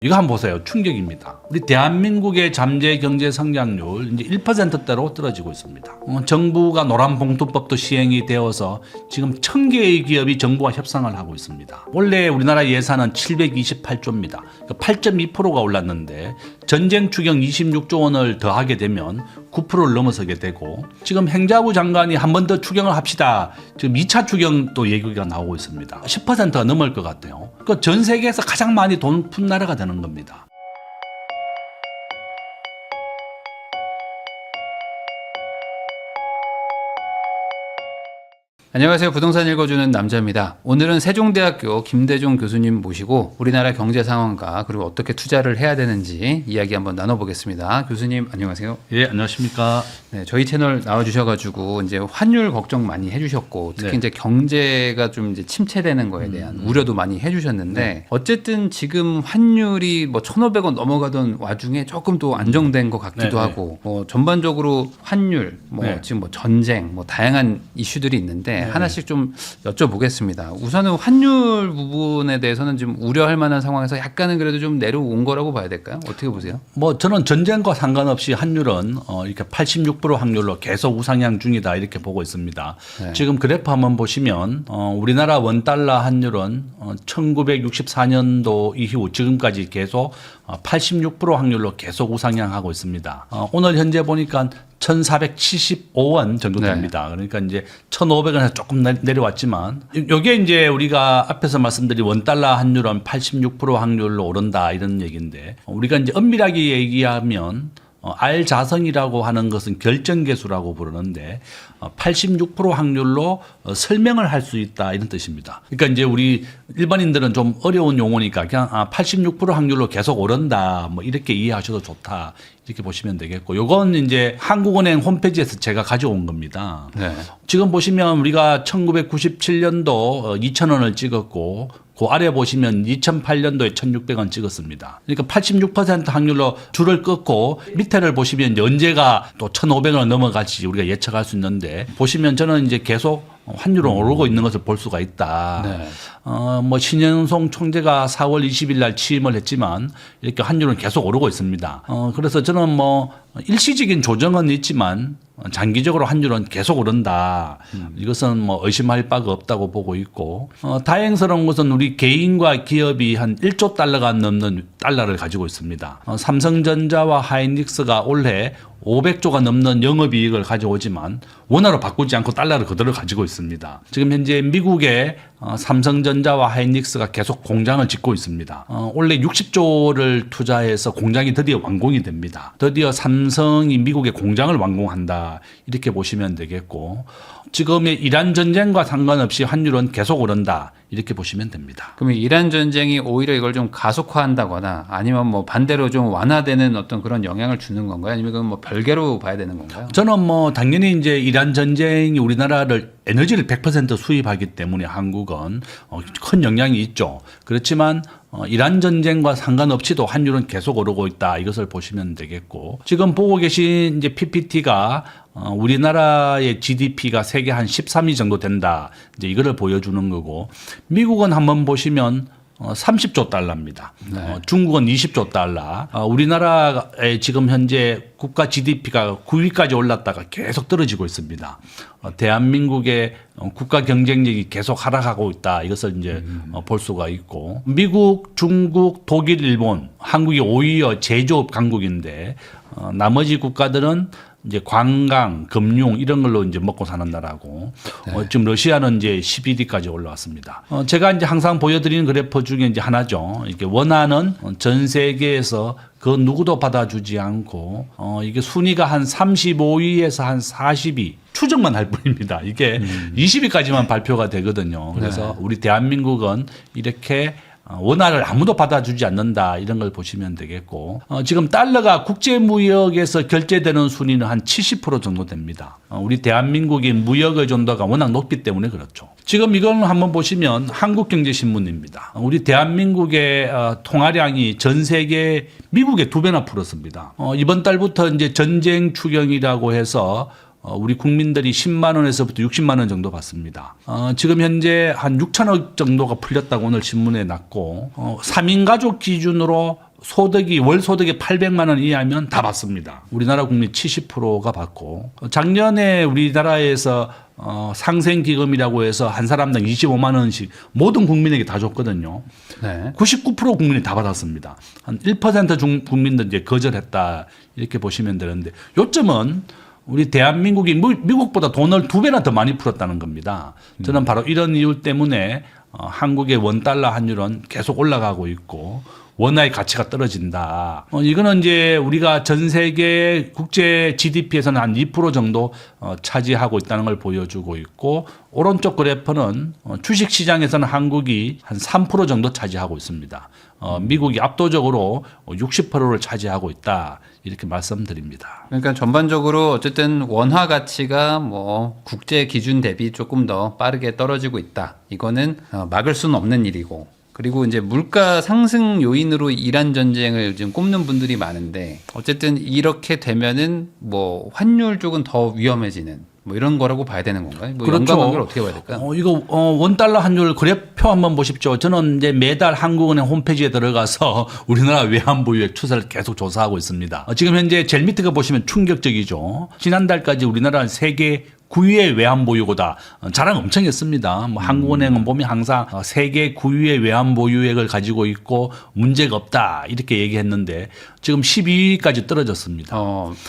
이거 한번 보세요. 충격입니다. 우리 대한민국의 잠재 경제 성장률 이제 1%대로 떨어지고 있습니다. 정부가 노란봉투법도 시행이 되어서 지금 1000개의 기업이 정부와 협상을 하고 있습니다. 원래 우리나라 예산은 728조입니다. 8.2%가 올랐는데 전쟁 추경 26조 원을 더하게 되면 9%를 넘어서게 되고, 지금 행자부 장관이 한 번 더 추경을 합시다. 지금 2차 추경도 얘기가 나오고 있습니다. 10%가 넘을 것 같아요. 그러니까 전 세계에서 가장 많이 돈 푼 나라가 되는 겁니다. 안녕하세요. 부동산 읽어주는 남자입니다. 오늘은 세종대학교 김대중 교수님 모시고 우리나라 경제 상황과 그리고 어떻게 투자를 해야 되는지 이야기 한번 나눠보겠습니다. 교수님 안녕하세요. 예, 안녕하십니까. 네, 저희 채널 나와주셔가지고 이제 환율 걱정 많이 해주셨고, 특히 네. 이제 경제가 좀 이제 침체되는 거에 대한 우려도 많이 해주셨는데, 네. 어쨌든 지금 환율이 뭐 1,500원 넘어가던 와중에 조금 또 안정된 것 같기도 네, 하고, 뭐 전반적으로 환율, 뭐 네. 지금 뭐 전쟁, 뭐 다양한 이슈들이 있는데 네. 하나씩 좀 여쭤보겠습니다. 우선은 환율 부분에 대해서는 좀 우려할 만한 상황에서 약간은 그래도 좀 내려온 거라고 봐야 될까요? 어떻게 보세요? 뭐 저는 전쟁과 상관없이 환율은 이렇게 86% 확률로 계속 우상향 중이다 이렇게 보고 있습니다. 네. 지금 그래프 한번 보시면 우리나라 원달러 환율은 1964년도 이후 지금까지 계속 86% 확률로 계속 우상향하고 있습니다. 오늘 현재 보니까 1,475원 정도 됩니다. 그러니까 이제 1,500원에서 조금 내려왔지만, 이게 이제 우리가 앞에서 말씀드린 원달러 환율은 86% 확률로 오른다 이런 얘기인데, 우리가 이제 엄밀하게 얘기하면 R 자성이라고 하는 것은 결정계수라고 부르는데 86% 확률로 설명을 할 수 있다 이런 뜻입니다. 그러니까 이제 우리 일반인들은 좀 어려운 용어니까 그냥 86% 확률로 계속 오른다 뭐 이렇게 이해하셔도 좋다 이렇게 보시면 되겠고, 요건 이제 한국은행 홈페이지에서 제가 가져온 겁니다. 네. 지금 보시면 우리가 1997년도 2,000원을 찍었고, 그 아래 보시면 2008년도에 1,600원 찍었습니다. 그러니까 86% 확률로 줄을 끊고, 밑에를 보시면 언제가 또 1,500원을 넘어갈지 우리가 예측할 수 있는데, 보시면 저는 이제 계속 환율은 오르고 있는 것을 볼 수가 있다. 네. 뭐 신현송 총재가 4월 20일 날 취임을 했지만 이렇게 환율은 계속 오르고 있습니다. 그래서 저는 뭐 일시적인 조정은 있지만 장기적으로 환율은 계속 오른다. 이것은 뭐 의심할 바가 없다고 보고 있고, 다행스러운 것은 우리 개인과 기업이 한 1조 달러가 넘는 달러를 가지고 있습니다. 삼성전자와 하이닉스가 올해 500조가 넘는 영업이익을 가져오지만 원화로 바꾸지 않고 달러를 그대로 가지고 있습니다. 지금 현재 미국의 삼성전자와 하이닉스가 계속 공장을 짓고 있습니다. 원래 60조를 투자해서 공장이 드디어 완공이 됩니다. 드디어 삼성이 미국의 공장을 완공한다 이렇게 보시면 되겠고, 지금의 이란 전쟁과 상관없이 환율은 계속 오른다 이렇게 보시면 됩니다. 그러면 이란 전쟁이 오히려 이걸 좀 가속화한다거나 아니면 뭐 반대로 좀 완화되는 어떤 그런 영향을 주는 건가요? 아니면 그건 뭐 별개로 봐야 되는 건가요? 저는 뭐 당연히 이제 이란 전쟁이 우리나라를 에너지를 100% 수입하기 때문에 한국은 큰 영향이 있죠. 그렇지만 이란 전쟁과 상관없이도 환율은 계속 오르고 있다 이것을 보시면 되겠고, 지금 보고 계신 이제 PPT가 우리나라의 GDP가 세계 한 13위 정도 된다 이제 이거를 보여주는 거고, 미국은 한번 보시면 30조 달러입니다. 네. 중국은 20조 달러. 우리나라의 지금 현재 국가 GDP가 9위까지 올랐다가 계속 떨어지고 있습니다. 대한민국의 국가 경쟁력이 계속 하락하고 있다. 이것을 이제 볼 수가 있고, 미국, 중국, 독일, 일본, 한국이 오히려 제조업 강국인데 나머지 국가들은 이제 관광, 금융 이런 걸로 이제 먹고 사는 나라고, 네. 지금 러시아는 이제 11위까지 올라왔습니다. 제가 이제 항상 보여드리는 그래프 중에 이제 하나죠. 이렇게 원화는 전 세계에서 그 누구도 받아주지 않고 이게 순위가 한 35위에서 한 40위 추정만 할 뿐입니다. 이게 20위까지만 발표가 되거든요. 그래서 네. 우리 대한민국은 이렇게 원화를 아무도 받아주지 않는다 이런 걸 보시면 되겠고, 지금 달러가 국제무역에서 결제되는 순위는 한 70% 정도 됩니다. 우리 대한민국의 무역 의존도가 워낙 높기 때문에 그렇죠. 지금 이건 한번 보시면 한국경제신문입니다. 우리 대한민국의 통화량이 전 세계 미국의 2배나 풀었습니다. 이번 달부터 이제 전쟁 추경이라고 해서 우리 국민들이 10만 원에서부터 60만 원 정도 받습니다. 지금 현재 한 6천억 정도가 풀렸다고 오늘 신문에 났고, 3인 가족 기준으로 소득이 월 소득이 800만 원 이하면 다 받습니다. 우리나라 국민 70%가 받고 작년에 우리나라에서 상생기금이라고 해서 한 사람당 25만 원씩 모든 국민에게 다 줬거든요. 네. 99% 국민이 다 받았습니다. 한 1% 국민들 이제 거절했다 이렇게 보시면 되는데 요점은 우리 대한민국이 미국보다 돈을 2배나 더 많이 풀었다는 겁니다. 저는 바로 이런 이유 때문에 한국의 원달러 환율은 계속 올라가고 있고 원화의 가치가 떨어진다. 이거는 이제 우리가 전 세계 국제 GDP에서는 한 2% 정도 차지하고 있다는 걸 보여주고 있고 오른쪽 그래프는 주식 시장에서는 한국이 한 3% 정도 차지하고 있습니다. 미국이 압도적으로 60%를 차지하고 있다. 이렇게 말씀드립니다. 그러니까 전반적으로 어쨌든 원화 가치가 뭐 국제 기준 대비 조금 더 빠르게 떨어지고 있다. 이거는 막을 수는 없는 일이고. 그리고 이제 물가 상승 요인으로 이란 전쟁을 지금 꼽는 분들이 많은데 어쨌든 이렇게 되면은 뭐 환율 쪽은 더 위험해지는 뭐 이런 거라고 봐야 되는 건가요? 뭐 그렇죠. 연관관계를 어떻게 봐야 될까요? 이거 원달러 환율 그래프 한번 보십시오. 저는 이제 매달 한국은행 홈페이지에 들어가서 우리나라 외환보유액 추세를 계속 조사하고 있습니다. 지금 현재 제일 밑에 거 보시면 충격적이죠. 지난달까지 우리나라는 세계 9위의 외환보유고다. 자랑 엄청 했습니다. 뭐 한국은행은 보면 항상 세계 9위의 외환보유액을 가지고 있고 문제가 없다 이렇게 얘기했는데 지금 12위까지 떨어졌습니다.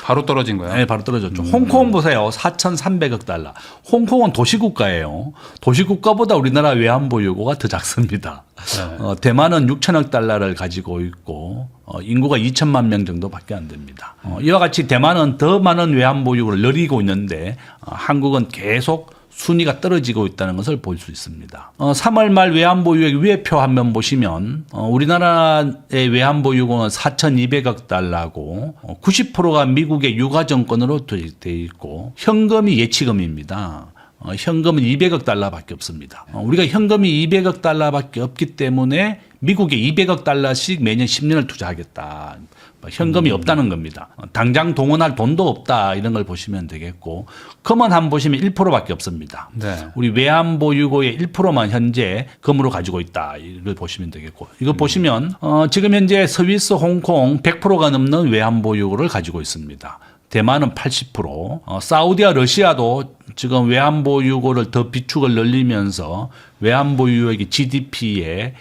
바로 떨어진 거예요? 네, 바로 떨어졌죠. 홍콩 보세요. 4,300억 달러. 홍콩은 도시국가예요. 도시국가보다 우리나라 외환보유고가 더 작습니다. 네. 대만은 6천억 달러를 가지고 있고 인구가 2천만 명 정도밖에 안 됩니다. 이와 같이 대만은 더 많은 외환보유고를 늘리고 있는데 한국은 계속 순위가 떨어지고 있다는 것을 볼 수 있습니다. 3월 말 외환보유액 위에표 한번 보시면 우리나라의 외환보유고는 4,200억 달러고 90%가 미국의 유가정권으로 돼 있고 현금이 예치금입니다. 현금은 200억 달러밖에 없습니다. 우리가 현금이 200억 달러밖에 없기 때문에 미국에 200억 달러씩 매년 10년을 투자하겠다. 현금이 없다는 겁니다. 당장 동원할 돈도 없다 이런 걸 보시면 되겠고 금은 한번 보시면 1%밖에 없습니다. 네. 우리 외환 보유고의 1%만 현재 금으로 가지고 있다 이걸 보시면 되겠고 이거 보시면 지금 현재 스위스, 홍콩 100%가 넘는 외환 보유고를 가지고 있습니다. 대만은 80%, 사우디와 러시아도 지금 외환 보유고를 더 비축을 늘리면서 외환 보유액이 GDP에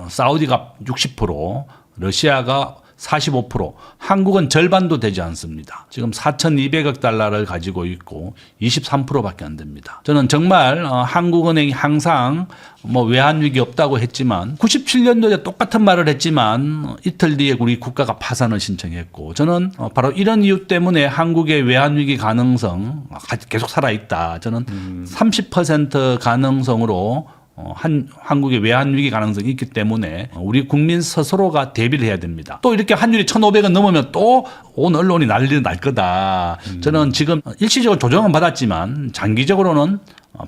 사우디가 60%, 러시아가 45%, 한국은 절반도 되지 않습니다. 지금 4,200억 달러를 가지고 있고 23%밖에 안 됩니다. 저는 정말 한국은행이 항상 뭐 외환위기 없다고 했지만 97년도에 똑같은 말을 했지만 이틀 뒤에 우리 국가가 파산을 신청했고 저는 바로 이런 이유 때문에 한국의 외환위기 가능성 계속 살아있다. 저는 30% 가능성으로 한국의 외환위기 가능성이 있기 때문에 우리 국민 스스로가 대비를 해야 됩니다. 또 이렇게 환율이 1,500원 넘으면 또 온 언론이 난리를 날 거다. 저는 지금 일시적으로 조정은 받았지만 장기적으로는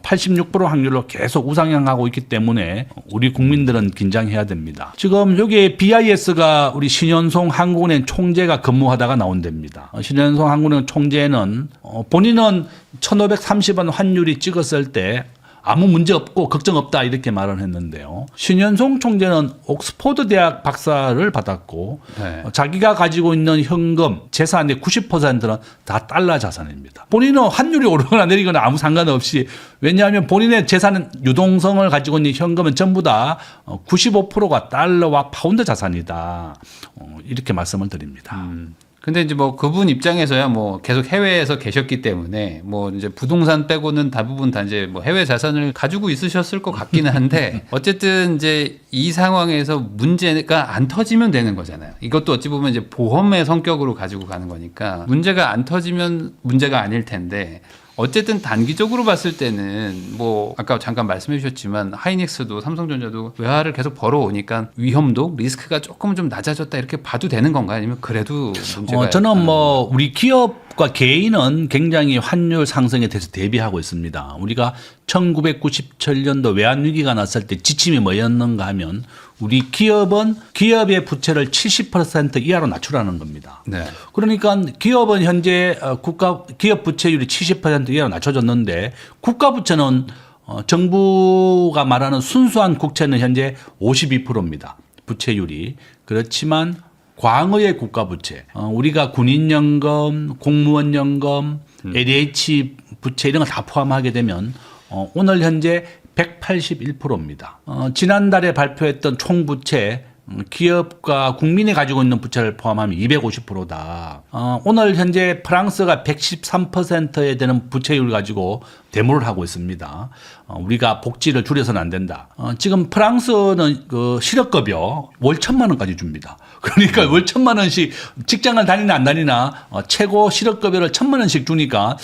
86% 확률로 계속 우상향하고 있기 때문에 우리 국민들은 긴장해야 됩니다. 지금 여기에 BIS가 우리 신현송 한국은행 총재가 근무하다가 나온답니다. 신현송 한국은행 총재는 본인은 1,530원 환율이 찍었을 때 아무 문제 없고 걱정 없다 이렇게 말을 했는데요. 신현송 총재는 옥스퍼드 대학 박사를 받았고 네. 자기가 가지고 있는 현금 재산의 90%는 다 달러 자산입니다. 본인은 환율이 오르거나 내리거나 아무 상관없이 왜냐하면 본인의 재산은 유동성을 가지고 있는 현금은 전부 다 95%가 달러와 파운드 자산이다. 이렇게 말씀을 드립니다. 근데 이제 뭐 그분 입장에서야 뭐 계속 해외에서 계셨기 때문에 뭐 이제 부동산 빼고는 대부분 다 이제 뭐 해외 자산을 가지고 있으셨을 것 같기는 한데 어쨌든 이제 이 상황에서 문제가 안 터지면 되는 거잖아요. 이것도 어찌 보면 이제 보험의 성격으로 가지고 가는 거니까 문제가 안 터지면 문제가 아닐 텐데 어쨌든 단기적으로 봤을 때는 뭐 아까 잠깐 말씀해 주셨지만 하이닉스도 삼성전자도 외화를 계속 벌어오니까 위험도 리스크가 조금 좀 낮아졌다 이렇게 봐도 되는 건가요? 아니면 그래도 문제가 저는 뭐 우리 기업과 개인은 굉장히 환율 상승에 대해서 대비하고 있습니다. 우리가 1997년도 외환위기가 났을 때 지침이 뭐였는가 하면 우리 기업은 기업의 부채를 70% 이하로 낮추라는 겁니다. 네. 그러니까 기업은 현재 기업 부채율이 70% 이하로 낮춰졌는데 국가 부채는 정부가 말하는 순수한 국채는 현재 52%입니다. 부채율이. 그렇지만 광의의 국가부채, 우리가 군인연금, 공무원연금, LH 부채 이런 거 다 포함하게 되면 오늘 현재 181%입니다. 지난달에 발표했던 총부채 기업과 국민이 가지고 있는 부채를 포함하면 250%다. 오늘 현재 프랑스가 113%에 되는 부채율을 가지고 대모를 하고 있습니다. 우리가 복지를 줄여서는 안 된다. 지금 프랑스는 그 실업급여 월 1,000만 원까지 줍니다. 그러니까 월 1,000만 원씩 직장을 다니나 안 다니나 최고 실업급여를 1,000만 원씩 주니까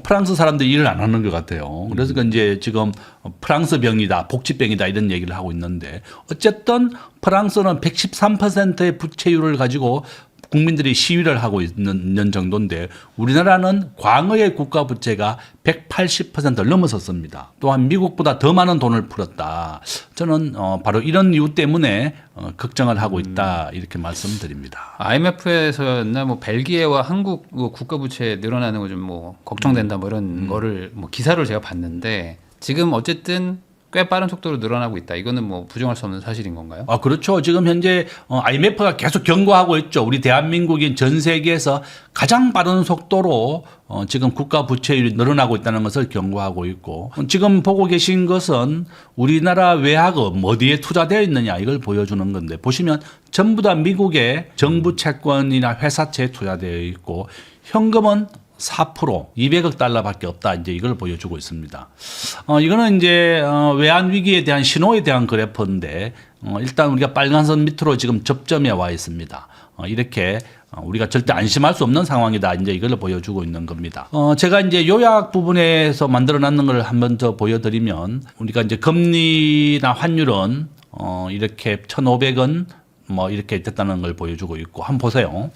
프랑스 사람들이 일을 안 하는 것 같아요. 그래서 이제 지금 프랑스 병이다, 복지병이다 이런 얘기를 하고 있는데 어쨌든 프랑스는 113%의 부채율을 가지고 국민들이 시위를 하고 있는 정도인데 우리나라는 광의의 국가 부채가 180%를 넘어섰습니다. 또한 미국보다 더 많은 돈을 풀었다. 저는 바로 이런 이유 때문에 걱정을 하고 있다 이렇게 말씀드립니다. IMF에서였나 뭐 벨기에와 한국 국가 부채 늘어나는 거 좀 뭐 걱정된다 뭐 이런 거를 뭐 기사를 제가 봤는데 지금 어쨌든 꽤 빠른 속도로 늘어나고 있다. 이거는 뭐 부정할 수 없는 사실인 건가요? 그렇죠. 지금 현재 IMF가 계속 경고하고 있죠. 우리 대한민국이 전 세계에서 가장 빠른 속도로 지금 국가 부채율이 늘어나고 있다는 것을 경고하고 있고 지금 보고 계신 것은 우리나라 외화금 어디에 투자되어 있느냐 이걸 보여주는 건데 보시면 전부 다 미국의 정부 채권이나 회사채에 투자되어 있고 현금은 4% 200억 달러밖에 없다. 이제 이걸 보여주고 있습니다. 이거는 이제 외환 위기에 대한 신호에 대한 그래프인데 일단 우리가 빨간선 밑으로 지금 접점에 와 있습니다. 이렇게 우리가 절대 안심할 수 없는 상황이다. 이제 이걸 보여주고 있는 겁니다. 제가 이제 요약 부분에서 만들어 놨는 걸 한번 더 보여드리면 우리가 이제 금리나 환율은 이렇게 1,500원 뭐 이렇게 됐다는 걸 보여주고 있고 한번 보세요.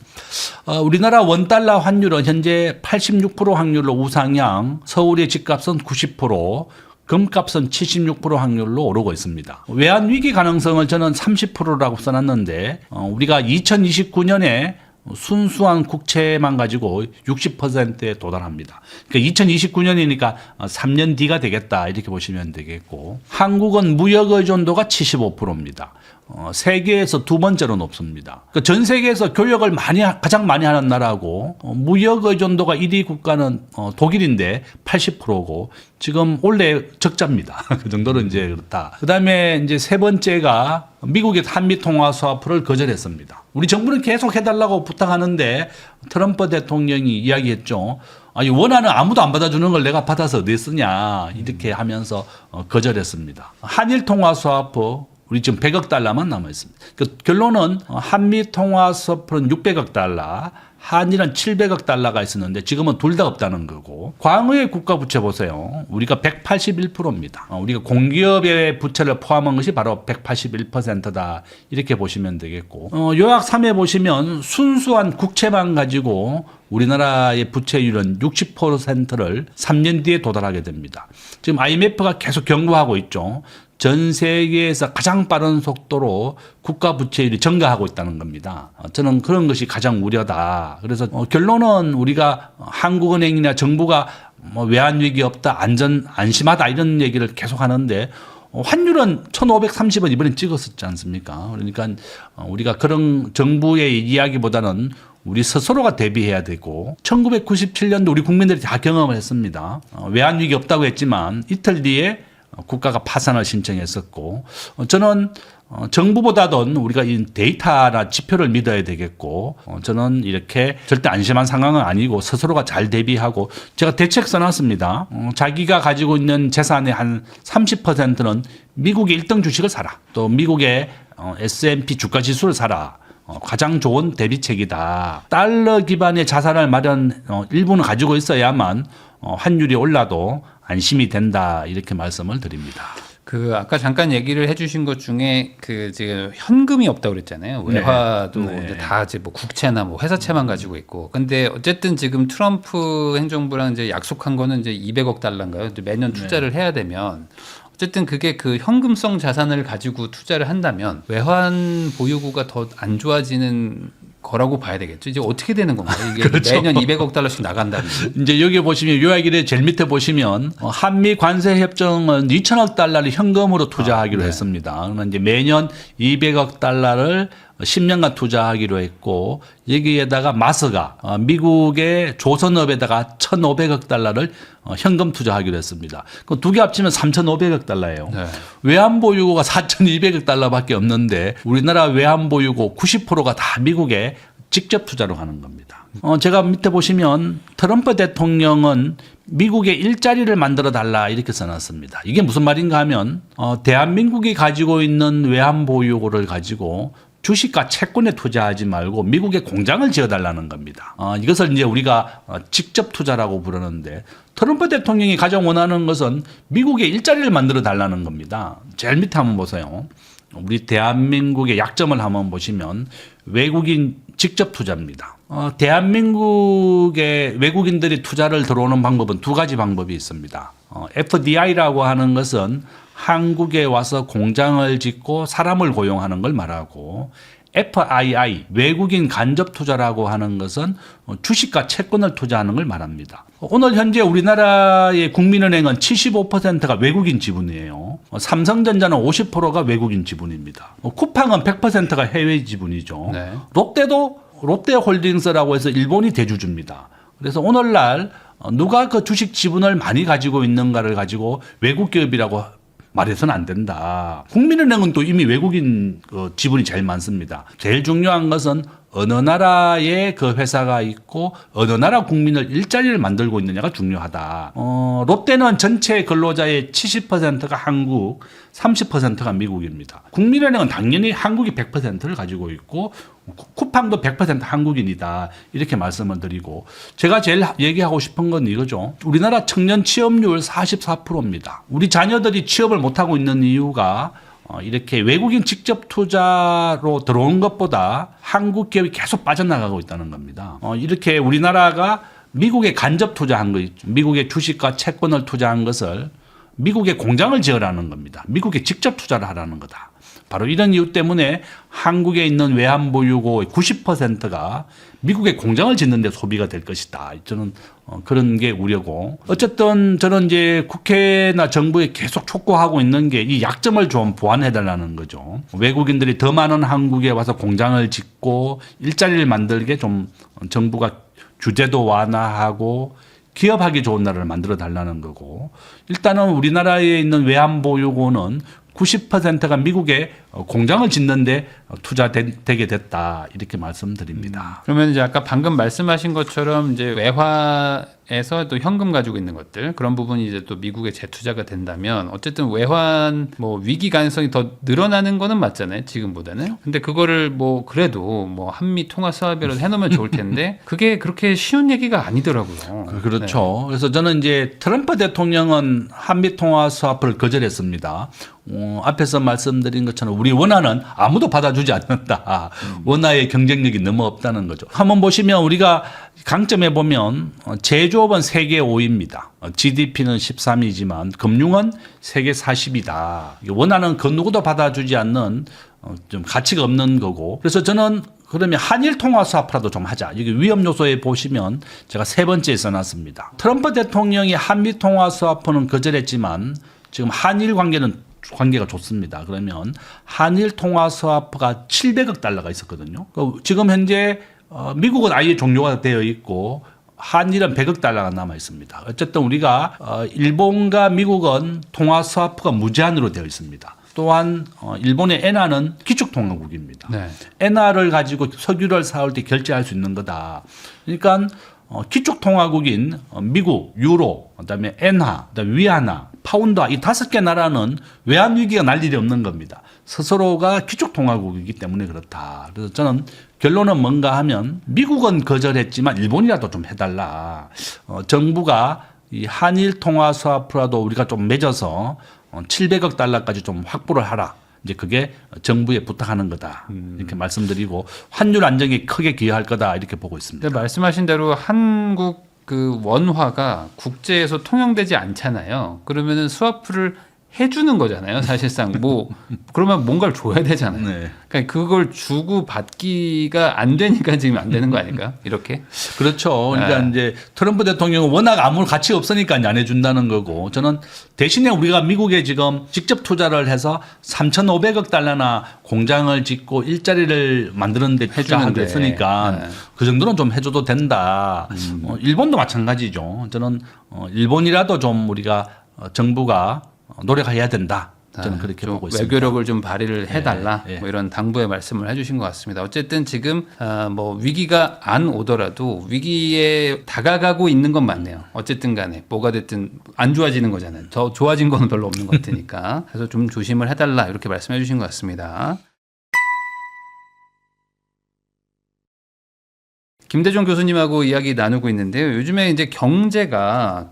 우리나라 원달러 환율은 현재 86% 확률로 우상향, 서울의 집값은 90%, 금값은 76% 확률로 오르고 있습니다. 외환 위기 가능성을 저는 30%라고 써놨는데 우리가 2029년에 순수한 국채만 가지고 60%에 도달합니다. 그러니까 2029년이니까 3년 뒤가 되겠다 이렇게 보시면 되겠고 한국은 무역 의존도가 75%입니다. 세계에서 두 번째로 높습니다. 그러니까 전 세계에서 교역을 가장 많이 하는 나라고 무역 의존도가 1위 국가는 독일인데 80%고 지금 원래 적자입니다. 그 정도로 이제 그렇다. 그다음에 이제 세 번째가 미국의 한미 통화 스와프를 거절했습니다. 우리 정부는 계속 해달라고 부탁하는데 트럼프 대통령이 이야기했죠. 아니 원하는 아무도 안 받아주는 걸 내가 받아서 어디 쓰냐 이렇게 하면서 거절했습니다. 한일 통화 스와프 우리 지금 100억 달러만 남아 있습니다. 그 결론은 한미 통화 스와프는 600억 달러, 한일은 700억 달러가 있었는데 지금은 둘 다 없다는 거고 광의의 국가 부채 보세요. 우리가 181%입니다. 우리가 공기업의 부채를 포함한 것이 바로 181%다. 이렇게 보시면 되겠고 요약 3에 보시면 순수한 국채만 가지고 우리나라의 부채율은 60%를 3년 뒤에 도달하게 됩니다. 지금 IMF가 계속 경고하고 있죠. 전 세계에서 가장 빠른 속도로 국가 부채율이 증가하고 있다는 겁니다. 저는 그런 것이 가장 우려다. 그래서 결론은 우리가 한국은행이나 정부가 뭐 외환 위기 없다, 안심하다 이런 얘기를 계속 하는데 환율은 1,530원 이번에 찍었었지 않습니까? 그러니까 우리가 그런 정부의 이야기보다는 우리 스스로가 대비해야 되고 1997년도 우리 국민들이 다 경험을 했습니다. 외환 위기 없다고 했지만 이틀 뒤에 국가가 파산을 신청했었고 저는 정부보다는 우리가 이 데이터나 지표를 믿어야 되겠고 저는 이렇게 절대 안심한 상황은 아니고 스스로가 잘 대비하고 제가 대책 써놨습니다. 자기가 가지고 있는 재산의 한 30%는 미국의 1등 주식을 사라. 또 미국의 S&P 주가 지수를 사라. 가장 좋은 대비책이다. 달러 기반의 자산을 일부는 가지고 있어야만 환율이 올라도 안심이 된다 이렇게 말씀을 드립니다. 그 아까 잠깐 얘기를 해주신 것 중에 그 지금 현금이 없다고 그랬잖아요. 외화도 네. 이제 다 이제 뭐 국채나 뭐 회사채만 가지고 있고. 근데 어쨌든 지금 트럼프 행정부랑 이제 약속한 거는 이제 200억 달러인가요? 이제 매년 투자를 해야 되면 어쨌든 그게 그 현금성 자산을 가지고 투자를 한다면 외환 보유고가 더 안 좋아지는 거라고 봐야 되겠죠. 이제 어떻게 되는 건가요? 이게 그렇죠. 매년 200억 달러씩 나간다는 게. 이제 여기 보시면 요약일에 제일 밑에 보시면 한미 관세 협정은 2천억 달러를 현금으로 투자하기로 했습니다. 그러면 이제 매년 200억 달러를 10년간 투자하기로 했고 여기에다가 마스가 미국의 조선업에다가 1,500억 달러를 현금 투자하기로 했습니다. 그 두 개 합치면 3,500억 달러예요. 네. 외환보유고가 4,200억 달러밖에 없는데 우리나라 외환보유고 90%가 다 미국에 직접 투자로 가는 겁니다. 제가 밑에 보시면 트럼프 대통령은 미국에 일자리를 만들어 달라 이렇게 써놨습니다. 이게 무슨 말인가 하면 대한민국이 가지고 있는 외환보유고를 가지고 주식과 채권에 투자하지 말고 미국에 공장을 지어달라는 겁니다. 이것을 이제 우리가 직접 투자라고 부르는데 트럼프 대통령이 가장 원하는 것은 미국에 일자리를 만들어 달라는 겁니다. 제일 밑에 한번 보세요. 우리 대한민국의 약점을 한번 보시면 외국인 직접 투자입니다. 대한민국의 외국인들이 투자를 들어오는 방법은 두 가지 방법이 있습니다. FDI라고 하는 것은 한국에 와서 공장을 짓고 사람을 고용하는 걸 말하고 FII, 외국인 간접 투자라고 하는 것은 주식과 채권을 투자하는 걸 말합니다. 오늘 현재 우리나라의 국민은행은 75%가 외국인 지분이에요. 삼성전자는 50%가 외국인 지분입니다. 쿠팡은 100%가 해외 지분이죠. 네. 롯데홀딩스라고 해서 일본이 대주주입니다. 그래서 오늘날 누가 그 주식 지분을 많이 가지고 있는가를 가지고 외국 기업이라고 말해서는 안 된다. 국민은행은 또 이미 외국인 지분이 제일 많습니다. 제일 중요한 것은 어느 나라에 그 회사가 있고 어느 나라 국민을 일자리를 만들고 있느냐가 중요하다. 롯데는 전체 근로자의 70%가 한국, 30%가 미국입니다. 국민은행은 당연히 한국이 100%를 가지고 있고 쿠팡도 100% 한국인이다. 이렇게 말씀을 드리고 제가 제일 얘기하고 싶은 건 이거죠. 우리나라 청년 취업률 44%입니다. 우리 자녀들이 취업을 못하고 있는 이유가 이렇게 외국인 직접 투자로 들어온 것보다 한국 기업이 계속 빠져나가고 있다는 겁니다. 이렇게 우리나라가 미국에 간접 투자한 거 있죠. 미국의 주식과 채권을 투자한 것을 미국에 공장을 지으라는 겁니다. 미국에 직접 투자를 하라는 거다. 바로 이런 이유 때문에 한국에 있는 외환보유고의 90%가 미국의 공장을 짓는 데 소비가 될 것이다. 저는 그런 게 우려고. 어쨌든 저는 이제 국회나 정부에 계속 촉구하고 있는 게 이 약점을 좀 보완해달라는 거죠. 외국인들이 더 많은 한국에 와서 공장을 짓고 일자리를 만들게 좀 정부가 규제도 완화하고 기업하기 좋은 나라를 만들어 달라는 거고 일단은 우리나라에 있는 외환보유고는 90%가 미국에 공장을 짓는데 투자되게 됐다 이렇게 말씀드립니다. 그러면 이제 아까 방금 말씀하신 것처럼 이제 외화에서 또 현금 가지고 있는 것들 그런 부분이 이제 또 미국에 재투자가 된다면 어쨌든 외환 뭐 위기 가능성이 더 늘어나는 거는 맞잖아요 지금보다는. 근데 그거를 뭐 그래도 뭐 한미 통화 수합이라도 해놓으면 좋을 텐데 그게 그렇게 쉬운 얘기가 아니더라고요. 그렇죠. 네. 그래서 저는 이제 트럼프 대통령은 한미 통화 수합을 거절했습니다. 앞에서 말씀드린 것처럼 우리 원화는 아무도 받아주지 않는다. 원화의 경쟁력이 너무 없다는 거죠. 한번 보시면 우리가 강점에 보면 제조업은 세계 5위입니다. GDP는 13위지만 금융은 세계 40위다. 원화는 그 누구도 받아주지 않는 좀 가치가 없는 거고. 그래서 저는 그러면 한일 통화 수합이라도 좀 하자. 여기 위험 요소에 보시면 제가 세 번째에 써놨습니다. 트럼프 대통령이 한미 통화 수합은 거절했지만 지금 한일 관계가 좋습니다. 그러면 한일 통화 수합가 700억 달러가 있었거든요. 지금 현재 미국은 아예 종료가 되어 있고 한일은 100억 달러가 남아 있습니다. 어쨌든 우리가 일본과 미국은 통화 수합가 무제한으로 되어 있습니다. 또한 일본의 엔화는 기축통화국입니다. 네. 엔화를 가지고 석유를 사올 때 결제할 수 있는 거다. 그러니까 기축통화국인 미국, 유로, 그다음에 엔화, 그다음에 위안화, 파운드화 이 5개 나라는 외환 위기가 날 일이 없는 겁니다. 스스로가 기축통화국이기 때문에 그렇다. 그래서 저는 결론은 뭔가 하면 미국은 거절했지만 일본이라도 좀 해달라. 정부가 이 한일 통화 수합이라도 우리가 좀 맺어서 700억 달러까지 좀 확보를 하라. 이제 그게 정부에 부탁하는 거다. 이렇게 말씀드리고 환율 안정에 크게 기여할 거다. 이렇게 보고 있습니다. 근데 말씀하신 대로 한국 그 원화가 국제에서 통용되지 않잖아요. 그러면은 스와프를 해주는 거잖아요. 사실상 뭐 그러면 뭔가를 줘야 되잖아요. 네. 그러니까 그걸 주고 받기가 안 되니까 지금 안 되는 거 아닐까? 이렇게. 그렇죠. 그러니까 네. 이제 트럼프 대통령은 워낙 아무 가치 없으니까 안 해준다는 거고 저는 대신에 우리가 미국에 지금 직접 투자를 해서 3,500억 달러나 공장을 짓고 일자리를 만드는 데 투자하고 해주는데. 있으니까 네. 그 정도는 좀 해줘도 된다. 일본도 마찬가지죠. 저는 일본이라도 좀 우리가 정부가 노력해야 된다. 저는 그렇게 좀 보고 있습니다. 외교력을 좀 발휘를 해달라 예, 예. 뭐 이런 당부의 말씀을 해주신 것 같습니다. 어쨌든 지금 뭐 위기가 안 오더라도 위기에 다가가고 있는 건 맞네요. 어쨌든 간에 뭐가 됐든 안 좋아지는 거잖아요. 더 좋아진 거는 별로 없는 것 같으니까 그래서 좀 조심을 해달라 이렇게 말씀해 주신 것 같습니다. 김대중 교수님하고 이야기 나누고 있는데요. 요즘에 이제 경제가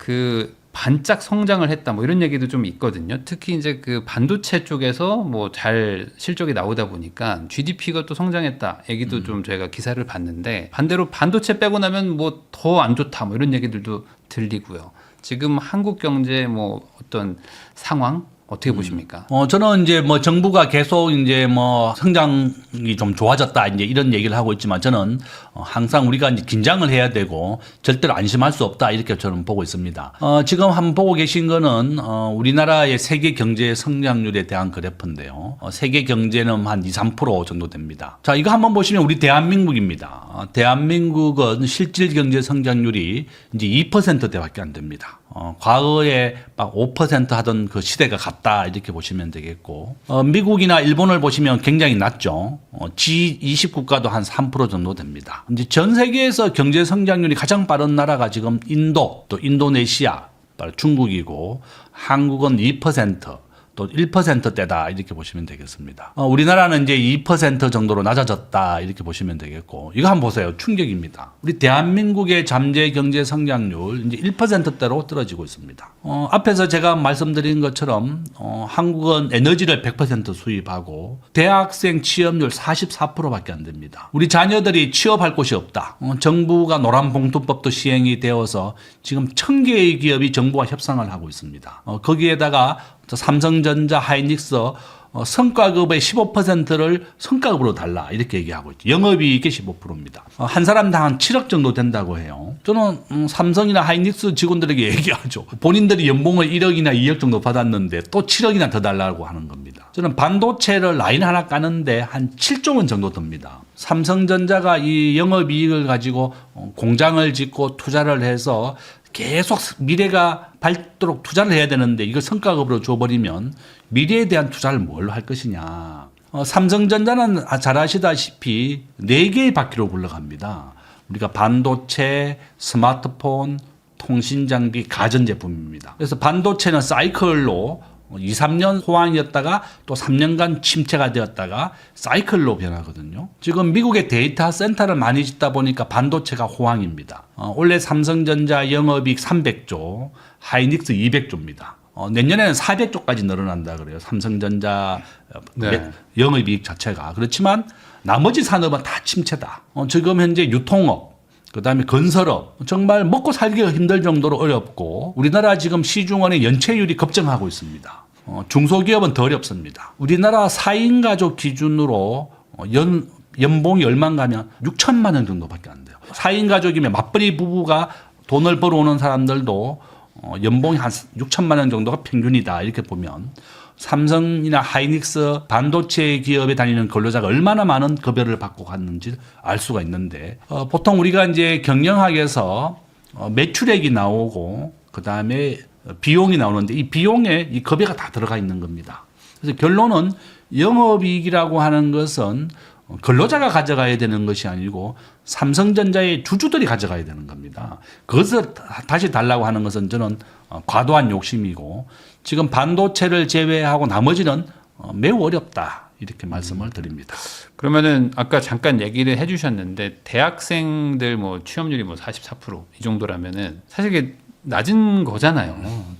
반짝 성장을 했다 뭐 이런 얘기도 좀 있거든요. 특히 이제 그 반도체 쪽에서 뭐 잘 실적이 나오다 보니까 GDP가 또 성장했다 얘기도 좀 저희가 기사를 봤는데 반대로 반도체 빼고 나면 뭐 더 안 좋다 뭐 이런 얘기들도 들리고요. 지금 한국 경제 뭐 어떤 상황 어떻게 보십니까? 저는 이제 뭐 정부가 계속 이제 뭐 성장이 좀 좋아졌다 이제 이런 얘기를 하고 있지만 저는 항상 우리가 이제 긴장을 해야 되고 절대로 안심할 수 없다 이렇게 저는 보고 있습니다. 지금 한번 보고 계신 거는 우리나라의 세계 경제 성장률에 대한 그래프인데요. 세계 경제는 한 2, 3% 정도 됩니다. 자, 이거 한번 보시면 우리 대한민국입니다. 대한민국은 실질 경제 성장률이 이제 2%대밖에 안 됩니다. 과거에 막 5% 하던 그 시대가 갔다 이렇게 보시면 되겠고 미국이나 일본을 보시면 굉장히 낮죠. G20 국가도 한 3% 정도 됩니다. 이제 전 세계에서 경제 성장률이 가장 빠른 나라가 지금 인도, 또 인도네시아, 중국이고 한국은 2%. 또 1%대다 이렇게 보시면 되겠습니다. 우리나라는 이제 2% 정도로 낮아졌다 이렇게 보시면 되겠고 이거 한번 보세요. 충격입니다. 우리 대한민국의 잠재 경제 성장률 이제 1%대로 떨어지고 있습니다. 앞에서 제가 말씀드린 것처럼 한국은 에너지를 100% 수입하고 대학생 취업률 44%밖에 안 됩니다. 우리 자녀들이 취업할 곳이 없다. 정부가 노란봉투법도 시행이 되어서 지금 1,000개의 기업이 정부와 협상을 하고 있습니다. 거기에다가 삼성전자, 하이닉스 성과급의 15%를 성과급으로 달라 이렇게 얘기하고 있죠. 영업이익이 15%입니다. 한 사람당 한 7억 정도 된다고 해요. 저는 삼성이나 하이닉스 직원들에게 얘기하죠. 본인들이 연봉을 1억이나 2억 정도 받았는데 또 7억이나 더 달라고 하는 겁니다. 저는 반도체를 라인 하나 까는데 한 7조 원 정도 듭니다. 삼성전자가 이 영업이익을 가지고 공장을 짓고 투자를 해서 계속 미래가 밝도록 투자를 해야 되는데 이걸 성과급으로 줘버리면 미래에 대한 투자를 뭘로 할 것이냐. 삼성전자는 잘 아시다시피 4개의 바퀴로 굴러갑니다. 우리가 반도체, 스마트폰, 통신장비, 가전제품입니다. 그래서 반도체는 사이클로 2, 3년 호황이었다가 또 3년간 침체가 되었다가 사이클로 변하거든요. 지금 미국의 데이터 센터를 많이 짓다 보니까 반도체가 호황입니다. 올해 삼성전자 영업이익 300조, 하이닉스 200조입니다. 내년에는 400조까지 늘어난다 그래요. 삼성전자 네. 영업이익 자체가. 그렇지만 나머지 산업은 다 침체다. 지금 현재 유통업, 그다음에 건설업 정말 먹고 살기가 힘들 정도로 어렵고 우리나라 지금 시중원의 연체율이 급증하고 있습니다. 중소기업은 더 어렵습니다. 우리나라 4인 가족 기준으로 연봉이 얼마인가 하면 6천만 원 정도밖에 안 돼요. 4인 가족이면 맞벌이 부부가 돈을 벌어오는 사람들도 연봉이 한 6천만 원 정도가 평균이다 이렇게 보면 삼성이나 하이닉스 반도체 기업에 다니는 근로자가 얼마나 많은 급여를 받고 갔는지 알 수가 있는데 보통 우리가 이제 경영학에서 매출액이 나오고 그다음에 비용이 나오는데 이 비용에 이 급여가 다 들어가 있는 겁니다. 그래서 결론은 영업이익이라고 하는 것은 근로자가 가져가야 되는 것이 아니고 삼성전자의 주주들이 가져가야 되는 겁니다. 그것을 다시 달라고 하는 것은 저는 과도한 욕심이고 지금 반도체를 제외하고 나머지는 매우 어렵다 이렇게 말씀을 드립니다. 그러면은 아까 잠깐 얘기를 해주셨는데 대학생들 뭐 취업률이 뭐 44%이 정도라면은 사실 이게 낮은 거잖아요.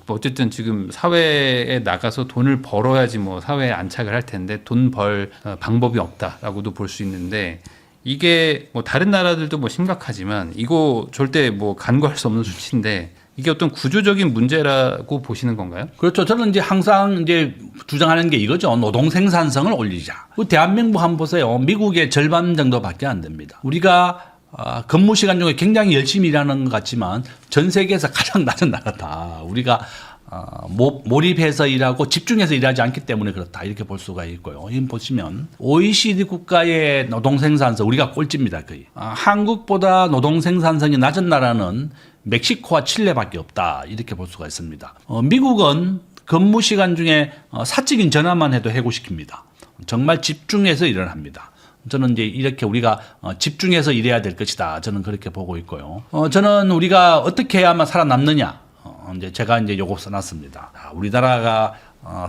뭐 어쨌든 지금 사회에 나가서 돈을 벌어야지 뭐 사회에 안착을 할 텐데 돈 벌 방법이 없다라고도 볼 수 있는데 이게 뭐 다른 나라들도 뭐 심각하지만 이거 절대 뭐 간과할 수 없는 수치인데 이게 어떤 구조적인 문제라고 보시는 건가요? 그렇죠. 저는 이제 항상 이제 주장하는 게 이거죠. 노동 생산성을 올리자. 대한민국 한번 보세요. 미국의 절반 정도밖에 안 됩니다. 우리가 근무 시간 중에 굉장히 열심히 일하는 것 같지만 전 세계에서 가장 낮은 나라다. 우리가 몰입해서 일하고 집중해서 일하지 않기 때문에 그렇다. 이렇게 볼 수가 있고요. 지금 보시면 OECD 국가의 노동 생산성 우리가 꼴찌입니다. 거의. 한국보다 노동 생산성이 낮은 나라는 멕시코와 칠레밖에 없다. 이렇게 볼 수가 있습니다. 미국은 근무 시간 중에 사적인 전화만 해도 해고시킵니다. 정말 집중해서 일을 합니다. 저는 이제 이렇게 우리가 집중해서 일해야 될 것이다. 저는 그렇게 보고 있고요. 저는 우리가 어떻게 해야만 살아남느냐. 이제 제가 이제 요거 써놨습니다. 우리나라가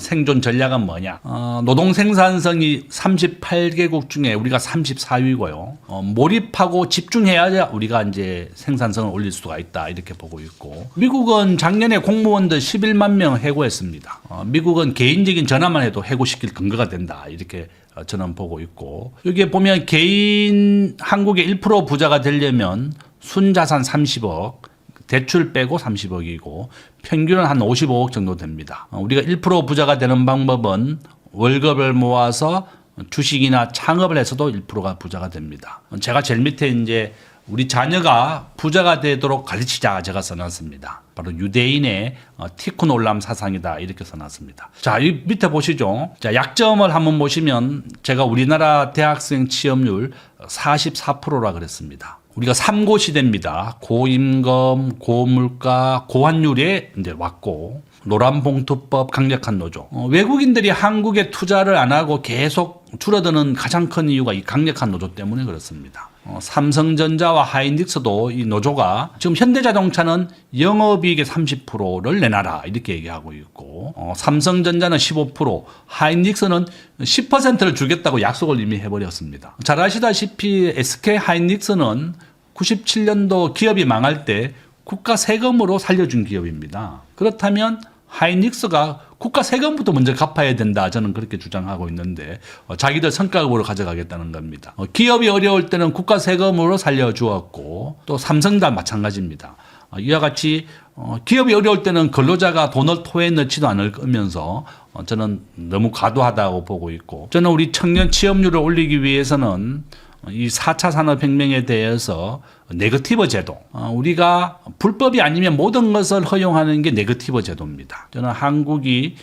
생존 전략은 뭐냐? 노동 생산성이 38개국 중에 우리가 34위고요. 몰입하고 집중해야 우리가 이제 생산성을 올릴 수가 있다. 이렇게 보고 있고. 미국은 작년에 공무원들 11만 명 해고했습니다. 미국은 개인적인 전화만 해도 해고시킬 근거가 된다. 이렇게 저는 보고 있고. 여기에 보면 개인 한국의 1% 부자가 되려면 순자산 30억, 대출 빼고 30억이고 평균은 한 55억 정도 됩니다. 우리가 1% 부자가 되는 방법은 월급을 모아서 주식이나 창업을 해서도 1%가 부자가 됩니다. 제가 제일 밑에 이제 우리 자녀가 부자가 되도록 가르치자 제가 써놨습니다. 바로 유대인의 티쿤 올람 사상이다 이렇게 써놨습니다. 자, 이 밑에 보시죠. 자, 약점을 한번 보시면 제가 우리나라 대학생 취업률 44%라 그랬습니다. 우리가 3고 시대입니다. 고임금, 고물가, 고환율에 이제 왔고 노란봉투법, 강력한 노조. 외국인들이 한국에 투자를 안 하고 계속 줄어드는 가장 큰 이유가 이 강력한 노조 때문에 그렇습니다. 삼성전자와 하이닉스도 이 노조가 지금 현대자동차는 영업이익의 30%를 내놔라 이렇게 얘기하고 있고 삼성전자는 15%, 하이닉스는 10%를 주겠다고 약속을 이미 해버렸습니다. 잘 아시다시피 SK 하이닉스는 97년도 기업이 망할 때 국가 세금으로 살려준 기업입니다. 그렇다면 하이닉스가 국가 세금부터 먼저 갚아야 된다. 저는 그렇게 주장하고 있는데 자기들 성과급으로 가져가겠다는 겁니다. 기업이 어려울 때는 국가 세금으로 살려주었고 또 삼성도 마찬가지입니다. 이와 같이 기업이 어려울 때는 근로자가 돈을 토해 넣지도 않을 거면서 저는 너무 과도하다고 보고 있고 저는 우리 청년 취업률을 올리기 위해서는 이 4차 산업혁명에 대해서 네거티브 제도, 우리가 불법이 아니면 모든 것을 허용하는 게 네거티브 제도입니다. 저는 한국이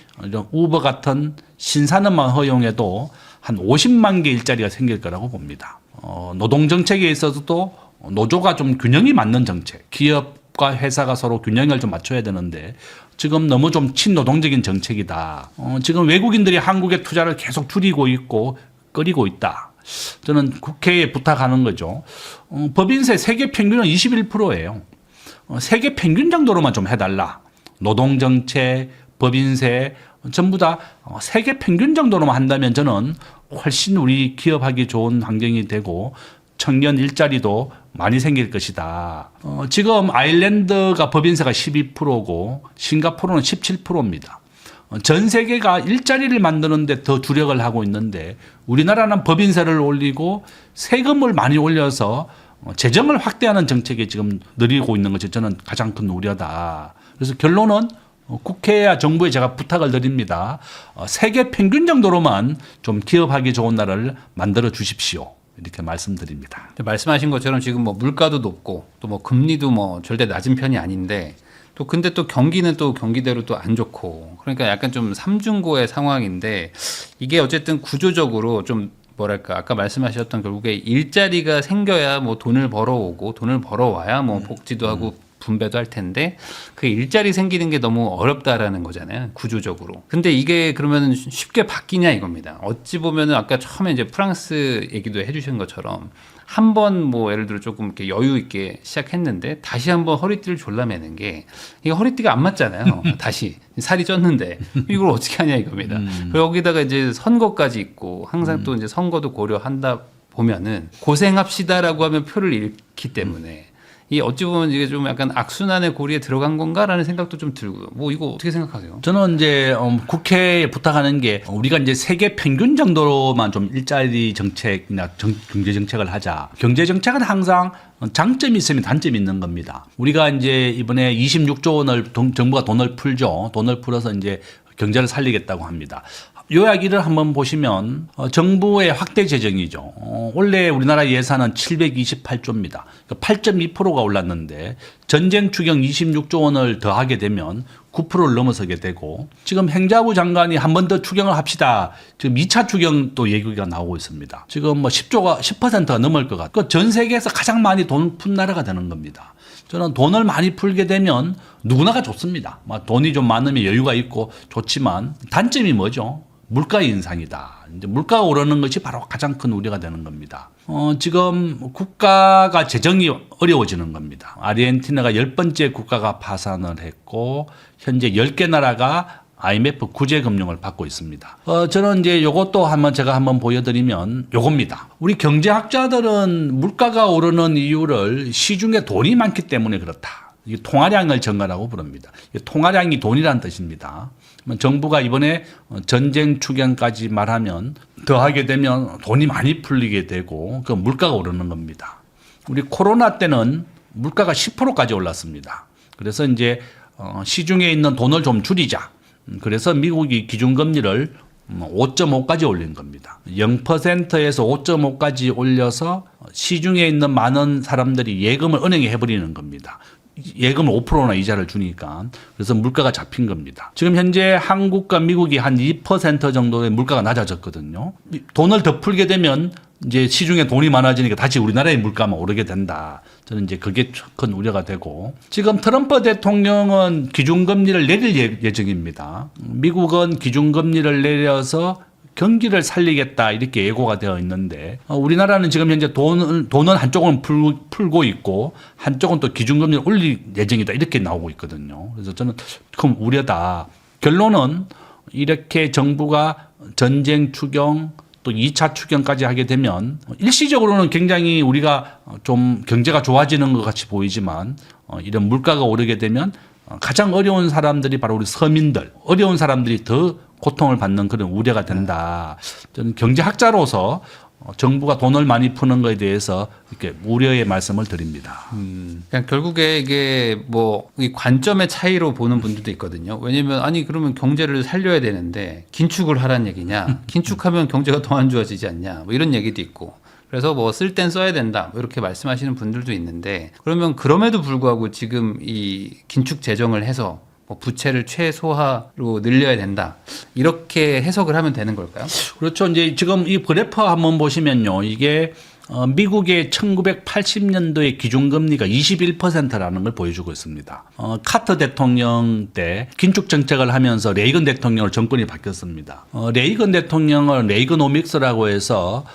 우버 같은 신산업만 허용해도 한 50만 개 일자리가 생길 거라고 봅니다. 노동정책에 있어서도 노조가 좀 균형이 맞는 정책, 기업과 회사가 서로 균형을 좀 맞춰야 되는데 지금 너무 좀 친노동적인 정책이다. 지금 외국인들이 한국의 투자를 계속 줄이고 있고 끓이고 있다. 저는 국회에 부탁하는 거죠. 법인세 세계 평균은 21%예요. 세계 평균 정도로만 좀 해달라. 노동정책, 법인세 전부 다 세계 평균 정도로만 한다면 저는 훨씬 우리 기업하기 좋은 환경이 되고 청년 일자리도 많이 생길 것이다. 지금 아일랜드가 법인세가 12%고 싱가포르는 17%입니다. 전 세계가 일자리를 만드는데 더 주력을 하고 있는데 우리나라는 법인세를 올리고 세금을 많이 올려서 재정을 확대하는 정책이 지금 늘리고 있는 것이 저는 가장 큰 우려다. 그래서 결론은 국회와 정부에 제가 부탁을 드립니다. 세계 평균 정도로만 좀 기업하기 좋은 나라를 만들어 주십시오. 이렇게 말씀드립니다. 말씀하신 것처럼 지금 뭐 물가도 높고 또 뭐 금리도 뭐 절대 낮은 편이 아닌데 또 근데 또 경기는 또 경기대로 또 안 좋고 그러니까 약간 좀 삼중고의 상황인데 이게 어쨌든 구조적으로 좀 뭐랄까 아까 말씀하셨던 결국에 일자리가 생겨야 뭐 돈을 벌어오고 돈을 벌어와야 뭐 복지도 하고 분배도 할 텐데 그 일자리 생기는 게 너무 어렵다라는 거잖아요 구조적으로. 근데 이게 그러면 쉽게 바뀌냐 이겁니다. 어찌 보면은 아까 처음에 이제 프랑스 얘기도 해주신 것처럼 한 번 뭐 예를 들어 조금 이렇게 여유 있게 시작했는데 다시 한번 허리띠를 졸라매는 게 이게 허리띠가 안 맞잖아요. 다시 살이 쪘는데 이걸 어떻게 하냐 이겁니다. 그리고 여기다가 이제 선거까지 있고 항상 또 이제 선거도 고려한다 보면은 고생합시다라고 하면 표를 잃기 때문에 이 어찌 보면 이게 좀 약간 악순환의 고리에 들어간 건가라는 생각도 좀 들고요. 뭐 이거 어떻게 생각하세요? 저는 이제 국회에 부탁하는 게 우리가 이제 세계 평균 정도로만 좀 일자리 정책이나 경제 정책을 하자. 경제 정책은 항상 장점이 있으면 단점이 있는 겁니다. 우리가 이제 이번에 26조 원을 정부가 돈을 풀죠. 돈을 풀어서 이제 경제를 살리겠다고 합니다. 요약일을 한번 보시면 정부의 확대 재정이죠. 원래 우리나라 예산은 728조입니다. 8.2%가 올랐는데 전쟁 추경 26조 원을 더하게 되면 9%를 넘어서게 되고 지금 행자부 장관이 한 번 더 추경을 합시다. 지금 2차 추경 또 얘기가 나오고 있습니다. 지금 뭐 10%가 넘을 것 같아요. 전 세계에서 가장 많이 돈 푼 나라가 되는 겁니다. 저는 돈을 많이 풀게 되면 누구나가 좋습니다. 돈이 좀 많으면 여유가 있고 좋지만 단점이 뭐죠? 물가 인상이다. 이제 물가가 오르는 것이 바로 가장 큰 우려가 되는 겁니다. 지금 국가가 재정이 어려워지는 겁니다. 아르헨티나가 10번째 국가가 파산을 했고 현재 10개 나라가 IMF 구제 금융을 받고 있습니다. 저는 이제 요것도 제가 한번 보여드리면 요겁니다. 우리 경제학자들은 물가가 오르는 이유를 시중에 돈이 많기 때문에 그렇다. 이 통화량을 증가라고 부릅니다. 통화량이 돈이라는 뜻입니다. 정부가 이번에 전쟁 추경까지 말하면 더하게 되면 돈이 많이 풀리게 되고 그 물가가 오르는 겁니다. 우리 코로나 때는 물가가 10%까지 올랐습니다. 그래서 이제 시중에 있는 돈을 좀 줄이자. 그래서 미국이 기준금리를 5.5까지 올린 겁니다. 0%에서 5.5까지 올려서 시중에 있는 많은 사람들이 예금을 은행에 해버리는 겁니다. 예금을 5%나 이자를 주니까 그래서 물가가 잡힌 겁니다. 지금 현재 한국과 미국이 한 2% 정도의 물가가 낮아졌거든요. 돈을 더 풀게 되면 이제 시중에 돈이 많아지니까 다시 우리나라의 물가만 오르게 된다. 저는 이제 그게 큰 우려가 되고 지금 트럼프 대통령은 기준금리를 내릴 예정입니다. 미국은 기준금리를 내려서 경기를 살리겠다 이렇게 예고가 되어 있는데 우리나라는 지금 현재 돈은 한쪽은 풀고 있고 한쪽은 또 기준금리를 올릴 예정이다 이렇게 나오고 있거든요. 그래서 저는 큰 우려다. 결론은 이렇게 정부가 전쟁 추경 또 2차 추경까지 하게 되면 일시적으로는 굉장히 우리가 좀 경제가 좋아지는 것 같이 보이지만 이런 물가가 오르게 되면 가장 어려운 사람들이 바로 우리 서민들, 어려운 사람들이 더 고통을 받는 그런 우려가 된다. 저는 경제학자로서 정부가 돈을 많이 푸는 것에 대해서 이렇게 우려의 말씀을 드립니다. 그냥 결국에 이게 뭐 이 관점의 차이로 보는 분들도 있거든요. 왜냐면 아니 그러면 경제를 살려야 되는데 긴축을 하란 얘기냐? 긴축하면 경제가 더 안 좋아지지 않냐? 뭐 이런 얘기도 있고. 그래서 뭐 쓸 땐 써야 된다. 뭐 이렇게 말씀하시는 분들도 있는데 그러면 그럼에도 불구하고 지금 이 긴축 재정을 해서 뭐 부채를 최소화로 늘려야 된다. 이렇게 해석을 하면 되는 걸까요? 그렇죠. 이제 지금 이 그래프 한번 보시면요. 이게 미국의 1980년도의 기준금리가 21%라는 걸 보여주고 있습니다. 카터 대통령 때 긴축 정책을 하면서 레이건 대통령으로 정권이 바뀌었습니다. 레이건 대통령을 레이건오믹스라고 해서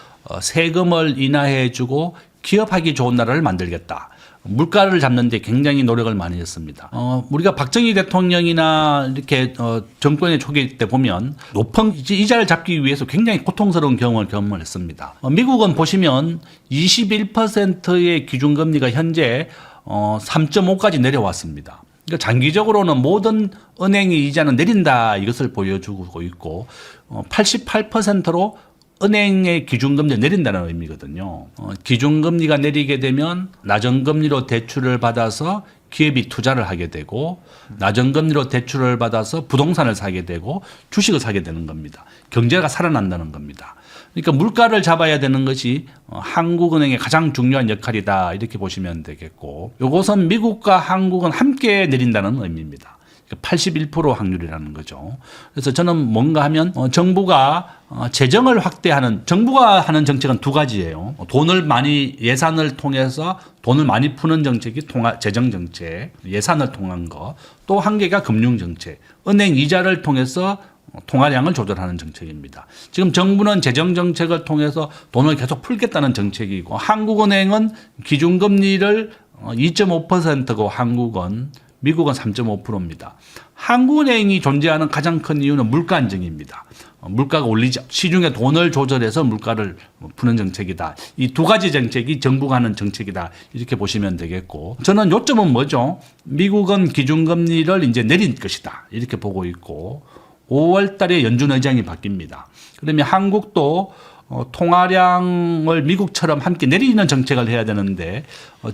세금을 인하해주고 기업하기 좋은 나라를 만들겠다. 물가를 잡는 데 굉장히 노력을 많이 했습니다. 우리가 박정희 대통령이나 이렇게 정권의 초기 때 보면 높은 이자를 잡기 위해서 굉장히 고통스러운 경험을 했습니다. 미국은 보시면 21%의 기준금리가 현재 3.5까지 내려왔습니다. 그러니까 장기적으로는 모든 은행의 이자는 내린다 이것을 보여주고 있고 88%로 은행의 기준금리를 내린다는 의미거든요. 기준금리가 내리게 되면 낮은 금리로 대출을 받아서 기업이 투자를 하게 되고 낮은 금리로 대출을 받아서 부동산을 사게 되고 주식을 사게 되는 겁니다. 경제가 살아난다는 겁니다. 그러니까 물가를 잡아야 되는 것이 한국은행의 가장 중요한 역할이다 이렇게 보시면 되겠고 이것은 미국과 한국은 함께 내린다는 의미입니다. 81% 확률이라는 거죠. 그래서 저는 뭔가 하면 정부가 재정을 확대하는 정부가 하는 정책은 두 가지예요. 돈을 많이 예산을 통해서 돈을 많이 푸는 정책이 재정 정책, 예산을 통한 거. 또 한 개가 금융 정책, 은행 이자를 통해서 통화량을 조절하는 정책입니다. 지금 정부는 재정 정책을 통해서 돈을 계속 풀겠다는 정책이고 한국은행은 기준금리를 2.5%고 미국은 3.5%입니다. 한국은행이 존재하는 가장 큰 이유는 물가 안정입니다. 물가가 올리지 시중에 돈을 조절해서 물가를 푸는 정책이다. 이 두 가지 정책이 정부가 하는 정책이다. 이렇게 보시면 되겠고, 저는 요점은 뭐죠? 미국은 기준금리를 이제 내린 것이다. 이렇게 보고 있고, 5월 달에 연준 의장이 바뀝니다. 그러면 한국도 통화량을 미국처럼 함께 내리는 정책을 해야 되는데,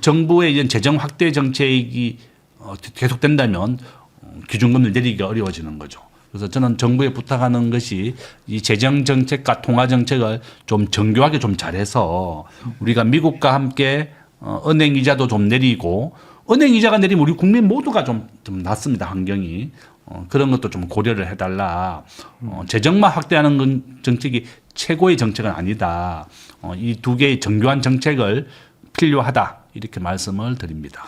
정부의 이제 재정 확대 정책이 계속된다면 기준금리를 내리기가 어려워지는 거죠. 그래서 저는 정부에 부탁하는 것이 이 재정 정책과 통화 정책을 좀 정교하게 좀 잘해서 우리가 미국과 함께 은행 이자도 좀 내리고, 은행 이자가 내리면 우리 국민 모두가 좀 낫습니다. 환경이. 그런 것도 좀 고려를 해달라. 재정만 확대하는 건 정책이 최고의 정책은 아니다. 이 두 개의 정교한 정책을 필요하다. 이렇게 말씀을 드립니다.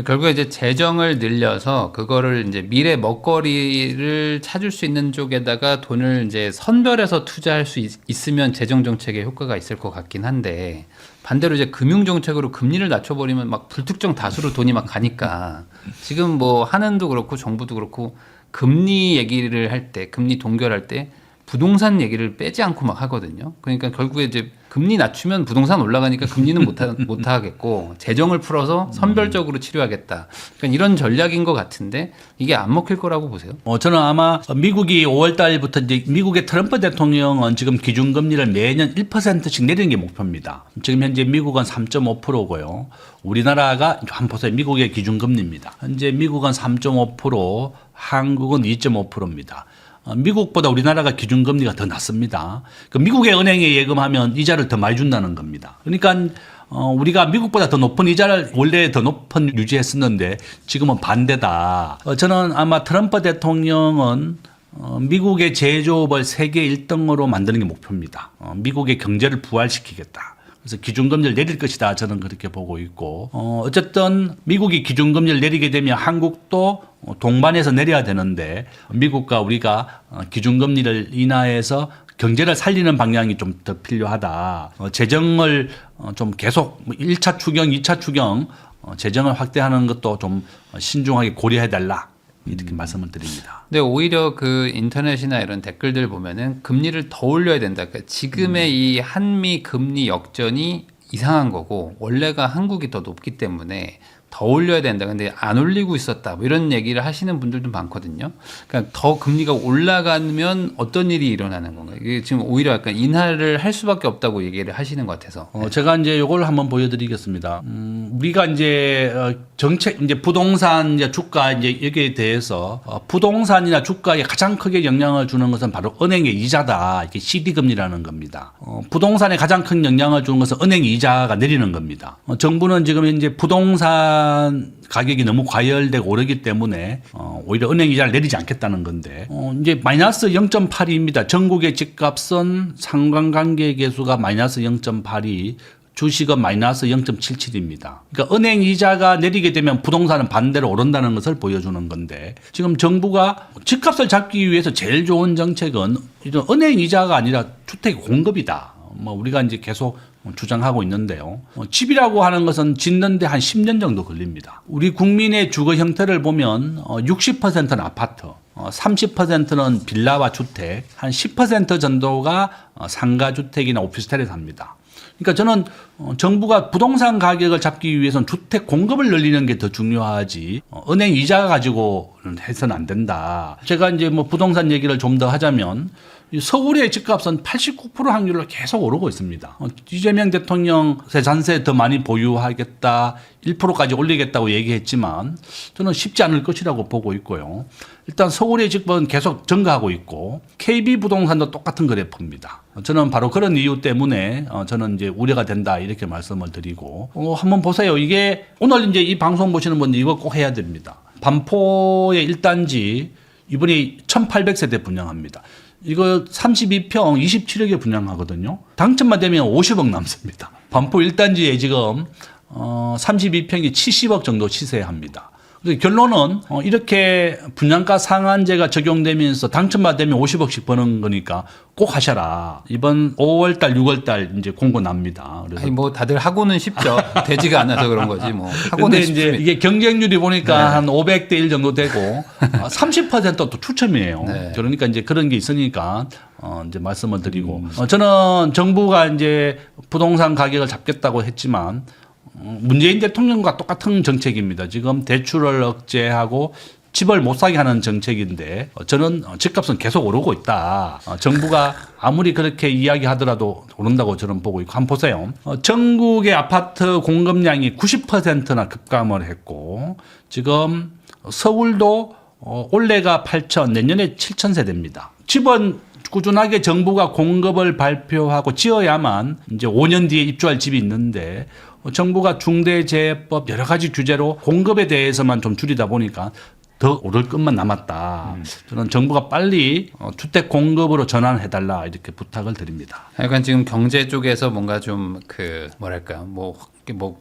결국에 이제 재정을 늘려서 그거를 이제 미래 먹거리를 찾을 수 있는 쪽에다가 돈을 이제 선별해서 투자할 수 있으면 재정 정책에 효과가 있을 것 같긴 한데, 반대로 이제 금융 정책으로 금리를 낮춰버리면 막 불특정 다수로 돈이 막 가니까, 지금 뭐 한은도 그렇고 정부도 그렇고 금리 얘기를 할 때, 금리 동결할 때 부동산 얘기를 빼지 않고 막 하거든요. 그러니까 결국에 이제 금리 낮추면 부동산 올라가니까 금리는 못 하겠고, 재정을 풀어서 선별적으로 치료하겠다. 그러니까 이런 전략인 것 같은데 이게 안 먹힐 거라고 보세요? 저는 아마 미국이 5월 달부터 이제 미국의 트럼프 대통령은 지금 기준금리를 매년 1%씩 내리는 게 목표입니다. 지금 현재 미국은 3.5%고요. 우리나라가 한번 보세요. 미국의 기준금리입니다. 현재 미국은 3.5%, 한국은 2.5%입니다. 미국보다 우리나라가 기준금리가 더 낮습니다. 미국의 은행에 예금하면 이자를 더 많이 준다는 겁니다. 그러니까 우리가 미국보다 더 높은 이자를 원래 더 높은 유지했었는데 지금은 반대다. 저는 아마 트럼프 대통령은 미국의 제조업을 세계 1등으로 만드는 게 목표입니다. 미국의 경제를 부활시키겠다. 그래서 기준금리를 내릴 것이다. 저는 그렇게 보고 있고, 어쨌든 미국이 기준금리를 내리게 되면 한국도 동반해서 내려야 되는데, 미국과 우리가 기준금리를 인하해서 경제를 살리는 방향이 좀 더 필요하다. 재정을 좀 계속 1차 추경, 2차 추경 재정을 확대하는 것도 좀 신중하게 고려해달라. 이렇게 말씀을 드립니다. 근데 오히려 그 인터넷이나 이런 댓글들 보면은 금리를 더 올려야 된다. 그러니까 지금의 이 한미 금리 역전이 이상한 거고, 원래가 한국이 더 높기 때문에 더 올려야 된다. 근데 안 올리고 있었다. 뭐 이런 얘기를 하시는 분들도 많거든요. 그러니까 더 금리가 올라가면 어떤 일이 일어나는 건가요? 이게 지금 오히려 약간 인하를 할 수밖에 없다고 얘기를 하시는 것 같아서. 제가 이제 이걸 한번 보여드리겠습니다. 우리가 이제 정책, 이제 부동산, 이제 주가, 이제 여기에 대해서 부동산이나 주가에 가장 크게 영향을 주는 것은 바로 은행의 이자다. 이게 CD 금리라는 겁니다. 부동산에 가장 큰 영향을 주는 것은 은행 이자가 내리는 겁니다. 정부는 지금 이제 부동산 가격이 너무 과열되고 오르기 때문에 오히려 은행 이자를 내리지 않겠다는 건데, 이제 마이너스 0.82입니다. 전국의 집값은 상관관계 계수가 마이너스 0.82, 주식은 마이너스 0.77입니다. 그러니까 은행 이자가 내리게 되면 부동산은 반대로 오른다는 것을 보여주는 건데, 지금 정부가 집값을 잡기 위해서 제일 좋은 정책은 은행 이자가 아니라 주택 공급이다. 우리가 이제 계속 주장하고 있는데요. 집이라고 하는 것은 짓는데 한 10년 정도 걸립니다. 우리 국민의 주거 형태를 보면 60%는 아파트, 30%는 빌라와 주택, 한 10% 정도가 상가주택이나 오피스텔에 삽니다. 그러니까 저는 정부가 부동산 가격을 잡기 위해서는 주택 공급을 늘리는 게 더 중요하지, 은행 이자 가지고는 해서는 안 된다. 제가 이제 부동산 얘기를 좀 더 하자면, 서울의 집값은 89% 확률로 계속 오르고 있습니다. 이재명 대통령 세산세 더 많이 보유하겠다, 1%까지 올리겠다고 얘기했지만 저는 쉽지 않을 것이라고 보고 있고요. 일단 서울의 집은 계속 증가하고 있고, KB부동산도 똑같은 그래프입니다. 저는 바로 그런 이유 때문에 저는 이제 우려가 된다, 이렇게 말씀을 드리고, 한번 보세요. 이게 오늘 이제 이 방송 보시는 분들 이거 꼭 해야 됩니다. 반포의 1단지 이번에 1800세대 분양합니다. 이거 32평 27억에 분양하거든요. 당첨만 되면 50억 남습니다. 반포 1단지에 지금 32평이 70억 정도 시세합니다. 그래서 결론은 이렇게 분양가 상한제가 적용되면서 당첨받으면 50억씩 버는 거니까 꼭 하셔라. 이번 5월달, 6월달 이제 공고 납니다. 그래서 아니 뭐 다들 하고는 싶죠. 되지가 않아서 그런 거지 뭐. 하고는 근데 이제 싶습니다. 이게 경쟁률이 보니까 한 500대 1 정도 되고 30%또 추첨이에요. 네. 그러니까 이제 그런 게 있으니까 이제 말씀을 드리고 저는 정부가 이제 부동산 가격을 잡겠다고 했지만 문재인 대통령과 똑같은 정책입니다. 지금 대출을 억제하고 집을 못 사게 하는 정책인데 저는 집값은 계속 오르고 있다. 정부가 아무리 그렇게 이야기하더라도 오른다고 저는 보고 있고 한번 보세요. 전국의 아파트 공급량이 90%나 급감을 했고 지금 서울도 올해가 8천, 내년에 7천 세대입니다. 집은 꾸준하게 정부가 공급을 발표하고 지어야만 이제 5년 뒤에 입주할 집이 있는데 정부가 중대재해법 여러 가지 규제로 공급에 대해서만 좀 줄이다 보니까 더 오를 것만 남았다. 저는 정부가 빨리 주택 공급으로 전환해달라 이렇게 부탁을 드립니다. 약간 지금 경제 쪽에서 뭔가 좀 그 뭐랄까 뭐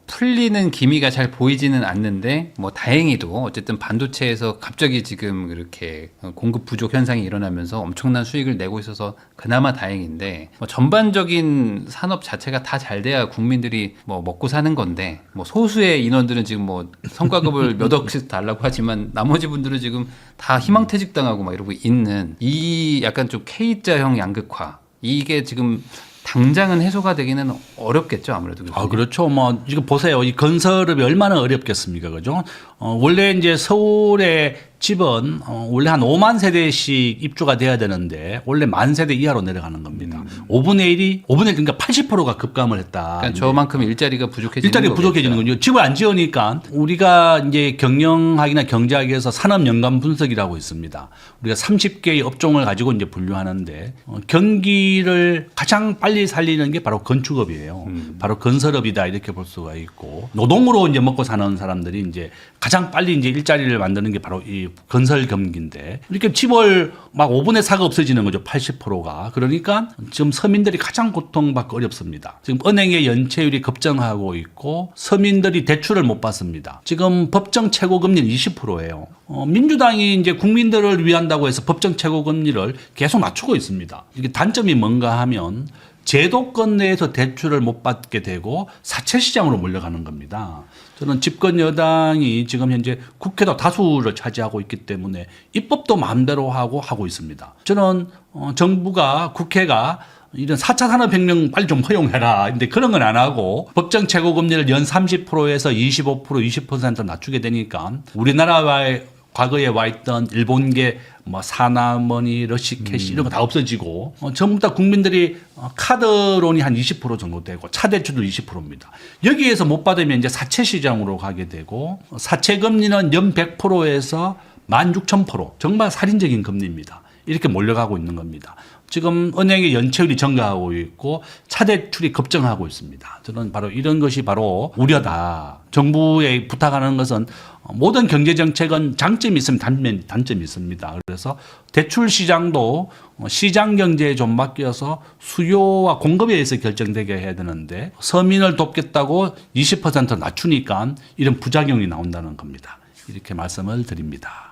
풀리는 기미가 잘 보이지는 않는데 뭐 다행히도 어쨌든 반도체에서 갑자기 지금 이렇게 공급 부족 현상이 일어나면서 엄청난 수익을 내고 있어서 그나마 다행인데 뭐 전반적인 산업 자체가 다 잘 돼야 국민들이 뭐 먹고 사는 건데 뭐 소수의 인원들은 지금 뭐 성과급을 몇 억씩 달라고 하지만 나머지 분들은 지금 다 희망퇴직 당하고 막 이러고 있는 이 약간 좀 K자형 양극화 이게 지금 당장은 해소가 되기는 어렵겠죠, 아무래도. 그렇죠. 뭐, 지금 보세요. 이 건설업이 얼마나 어렵겠습니까. 그죠? 원래 이제 서울의 집은 원래 한 5만 세대씩 입주가 돼야 되는데 원래 10,000세대 이하로 내려가는 겁니다. 5분의 1 그러니까 80%가 급감을 했다. 그러니까 저만큼 일자리가 부족해지는 일자리가 부족해지는 거죠. 집을 안 지으니까 우리가 이제 경영학이나 경제학에서 산업 연관 분석이라고 있습니다. 우리가 30개의 업종을 가지고 이제 분류하는데 경기를 가장 빨리 살리는 게 바로 건축업이에요. 바로 건설업이다 이렇게 볼 수가 있고 노동으로 이제 먹고 사는 사람들이 이제 가장 빨리 이제 일자리를 만드는 게 바로 이 건설 경기인데 이렇게 집을 막 5분의 4가 없어지는 거죠. 80%가. 그러니까 지금 서민들이 가장 고통받고 어렵습니다. 지금 은행의 연체율이 급증하고 있고 서민들이 대출을 못 받습니다. 지금 법정 최고금리는 20%예요. 민주당이 이제 국민들을 위한다고 해서 법정 최고금리를 계속 낮추고 있습니다. 이게 단점이 뭔가 하면 제도권 내에서 대출을 못 받게 되고 사채 시장으로 몰려가는 겁니다. 저는 집권 여당이 지금 현재 국회도 다수를 차지하고 있기 때문에 입법도 마음대로 하고 있습니다. 저는 정부가 국회가 이런 4차 산업혁명 빨리 좀 허용해라. 근데 그런 건 안 하고 법정 최고금리를 연 30%에서 25%, 20% 낮추게 되니까 우리나라와의 과거에 와 있던 일본계 뭐 사나머니, 러시캐시 이런 거 다 없어지고 전부 다 국민들이 카드론이 한 20% 정도 되고 차대출도 20%입니다. 여기에서 못 받으면 이제 사채 시장으로 가게 되고 사채 금리는 연 100%에서 16,000% 정말 살인적인 금리입니다. 이렇게 몰려가고 있는 겁니다. 지금 은행의 연체율이 증가하고 있고 차대출이 급증하고 있습니다. 저는 바로 이런 것이 바로 우려다. 정부에 부탁하는 것은 모든 경제정책은 장점이 있으면 단점이 있습니다. 그래서 대출 시장도 시장 경제에 좀 맡겨서 수요와 공급에 의해서 결정되게 해야 되는데 서민을 돕겠다고 20% 낮추니까 이런 부작용이 나온다는 겁니다. 이렇게 말씀을 드립니다.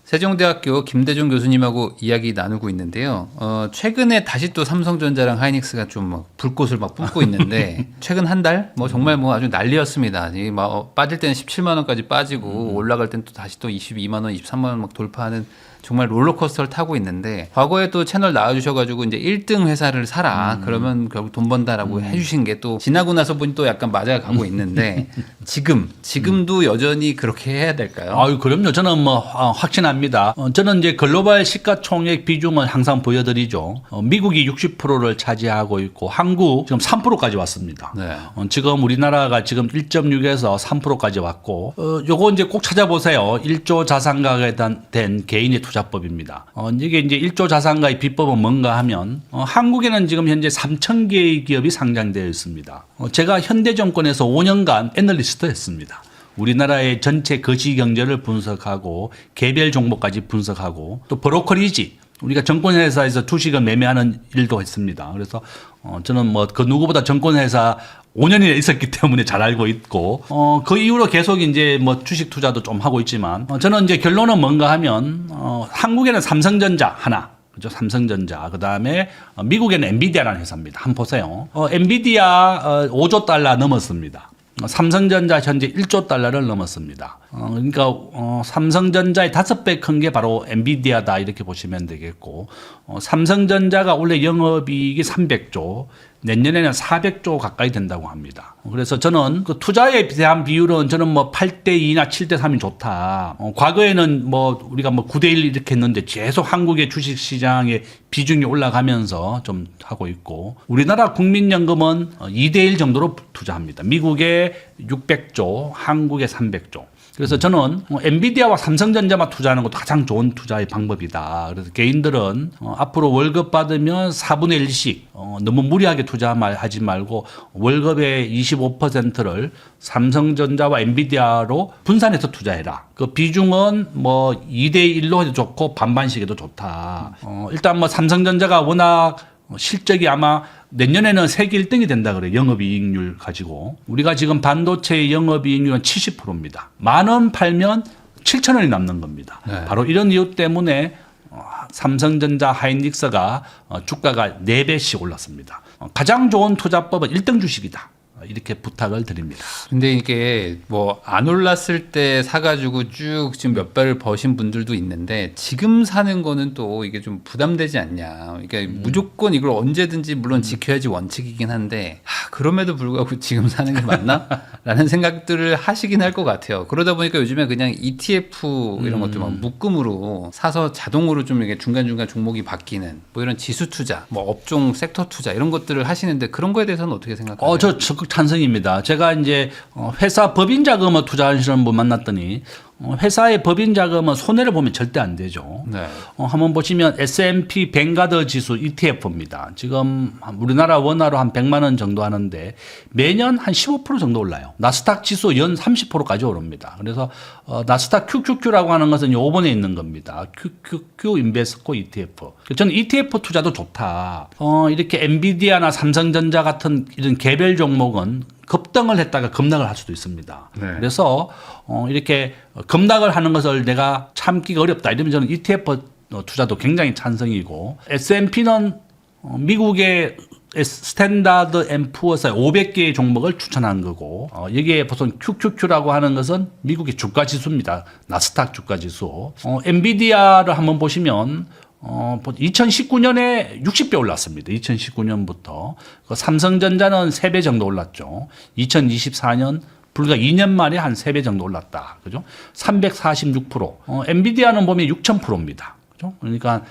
세종대학교 김대중 교수님하고 이야기 나누고 있는데요. 최근에 다시 또 삼성전자랑 하이닉스가 좀 막 불꽃을 막 뿜고 있는데 최근 한 달 뭐 정말 뭐 아주 난리였습니다. 막 빠질 때는 17만 원까지 빠지고 올라갈 때는 또 다시 또 22만 원, 23만 원 막 돌파하는 정말 롤러코스터를 타고 있는데 과거에 또 채널 나와주셔가지고 이제 1등 회사를 사라 그러면 결국 돈 번다라고 해주신 게 또 지나고 나서 보니 또 약간 맞아가고 있는데 지금도 여전히 그렇게 해야 될까요? 아유, 그럼요. 저는 뭐 확신합니다. 저는 이제 글로벌 시가총액 비중을 항상 보여드리죠. 미국이 60%를 차지하고 있고 한국 지금 3%까지 왔습니다. 네. 지금 우리나라가 지금 1.6에서 3%까지 왔고 요거 이제 꼭 찾아보세요. 1조 자산가에 된 개인의 투자법입니다. 이게 이제 1조 자산가의 비법은 뭔가 하면 한국에는 지금 현재 3,000개의 기업이 상장되어 있습니다. 제가 현대정권에서 5년간 애널리스트 했습니다. 우리나라의 전체 거시 경제를 분석하고 개별 종목까지 분석하고 또 브로커리지 우리가 증권회사에서 주식을 매매하는 일도 했습니다. 그래서 저는 뭐 그 누구보다 증권회사 5년이나 있었기 때문에 잘 알고 있고, 그 이후로 계속 이제 뭐 주식 투자도 좀 하고 있지만, 저는 이제 결론은 뭔가 하면, 한국에는 삼성전자 하나, 그죠? 삼성전자. 그 다음에 미국에는 엔비디아라는 회사입니다. 한번 보세요. 엔비디아 5조 달러 넘었습니다. 삼성전자 현재 1조 달러를 넘었습니다. 그러니까 삼성전자의 5배 큰 게 바로 엔비디아다 이렇게 보시면 되겠고, 삼성전자가 원래 영업이익이 300조, 내년에는 400조 가까이 된다고 합니다. 그래서 저는 그 투자에 대한 비율은 저는 뭐 8대2나 7대3이 좋다. 과거에는 뭐 우리가 뭐 9대1 이렇게 했는데 계속 한국의 주식시장의 비중이 올라가면서 좀 하고 있고, 우리나라 국민연금은 2대1 정도로 투자합니다. 미국에 600조, 한국에 300조. 그래서 저는 엔비디아와 삼성전자만 투자하는 것도 가장 좋은 투자의 방법이다. 그래서 개인들은 앞으로 월급 받으면 4분의 1씩 너무 무리하게 투자하지 말고 월급의 25%를 삼성전자와 엔비디아로 분산해서 투자해라. 그 비중은 뭐 2대1로 해도 좋고 반반씩 해도 좋다. 일단 뭐 삼성전자가 워낙 실적이 아마 내년에는 세계 1등이 된다 그래요. 영업이익률 가지고. 우리가 지금 반도체의 영업이익률은 70%입니다. 10,000원 팔면 7,000원이 남는 겁니다. 네. 바로 이런 이유 때문에 삼성전자 하이닉스가 주가가 4배씩 올랐습니다. 가장 좋은 투자법은 1등 주식이다. 이렇게 부탁을 드립니다. 근데 이게 뭐 안 올랐을 때 사가지고 쭉 지금 몇 배를 버신 분들도 있는데 지금 사는 거는 또 이게 좀 부담되지 않냐. 그러니까 무조건 이걸 언제든지 물론 지켜야지 원칙이긴 한데 그럼에도 불구하고 지금 사는 게 맞나? 라는 생각들을 하시긴 할 것 같아요. 그러다 보니까 요즘에 그냥 ETF 이런 것들 막 묶음으로 사서 자동으로 좀 이게 중간중간 종목이 바뀌는 뭐 이런 지수 투자, 뭐 업종 섹터 투자 이런 것들을 하시는데 그런 거에 대해서는 어떻게 생각하세요? 저 적극 찬성입니다. 제가 이제 회사 법인 자금을 투자하시는 분 만났더니 회사의 법인 자금은 손해를 보면 절대 안 되죠. 네. 한번 보시면 S&P 뱅가드 지수 ETF입니다. 지금 우리나라 원화로 한 100만 원 정도 하는데 매년 한 15% 정도 올라요. 나스닥 지수 연 30%까지 오릅니다. 그래서 나스닥 QQQ라고 하는 것은 요번에 있는 겁니다. QQQ 인베스코 ETF. 저는 ETF 투자도 좋다. 이렇게 엔비디아나 삼성전자 같은 이런 개별 종목은 급등을 했다가 급락을 할 수도 있습니다. 네. 그래서 이렇게 급락을 하는 것을 내가 참기가 어렵다. 이러면 저는 ETF 투자도 굉장히 찬성이고, S&P는 미국의 스탠다드 앤 푸어스의 500개의 종목을 추천한 거고, 여기에 보통 QQQ라고 하는 것은 미국의 주가 지수입니다. 나스닥 주가 지수. 엔비디아를 한번 보시면 2019년에 60배 올랐습니다. 2019년부터. 삼성전자는 3배 정도 올랐죠. 2024년 불과 2년 만에 한 3배 정도 올랐다. 그죠? 346%. 엔비디아는 보면 6,000%입니다. 그죠? 그러니까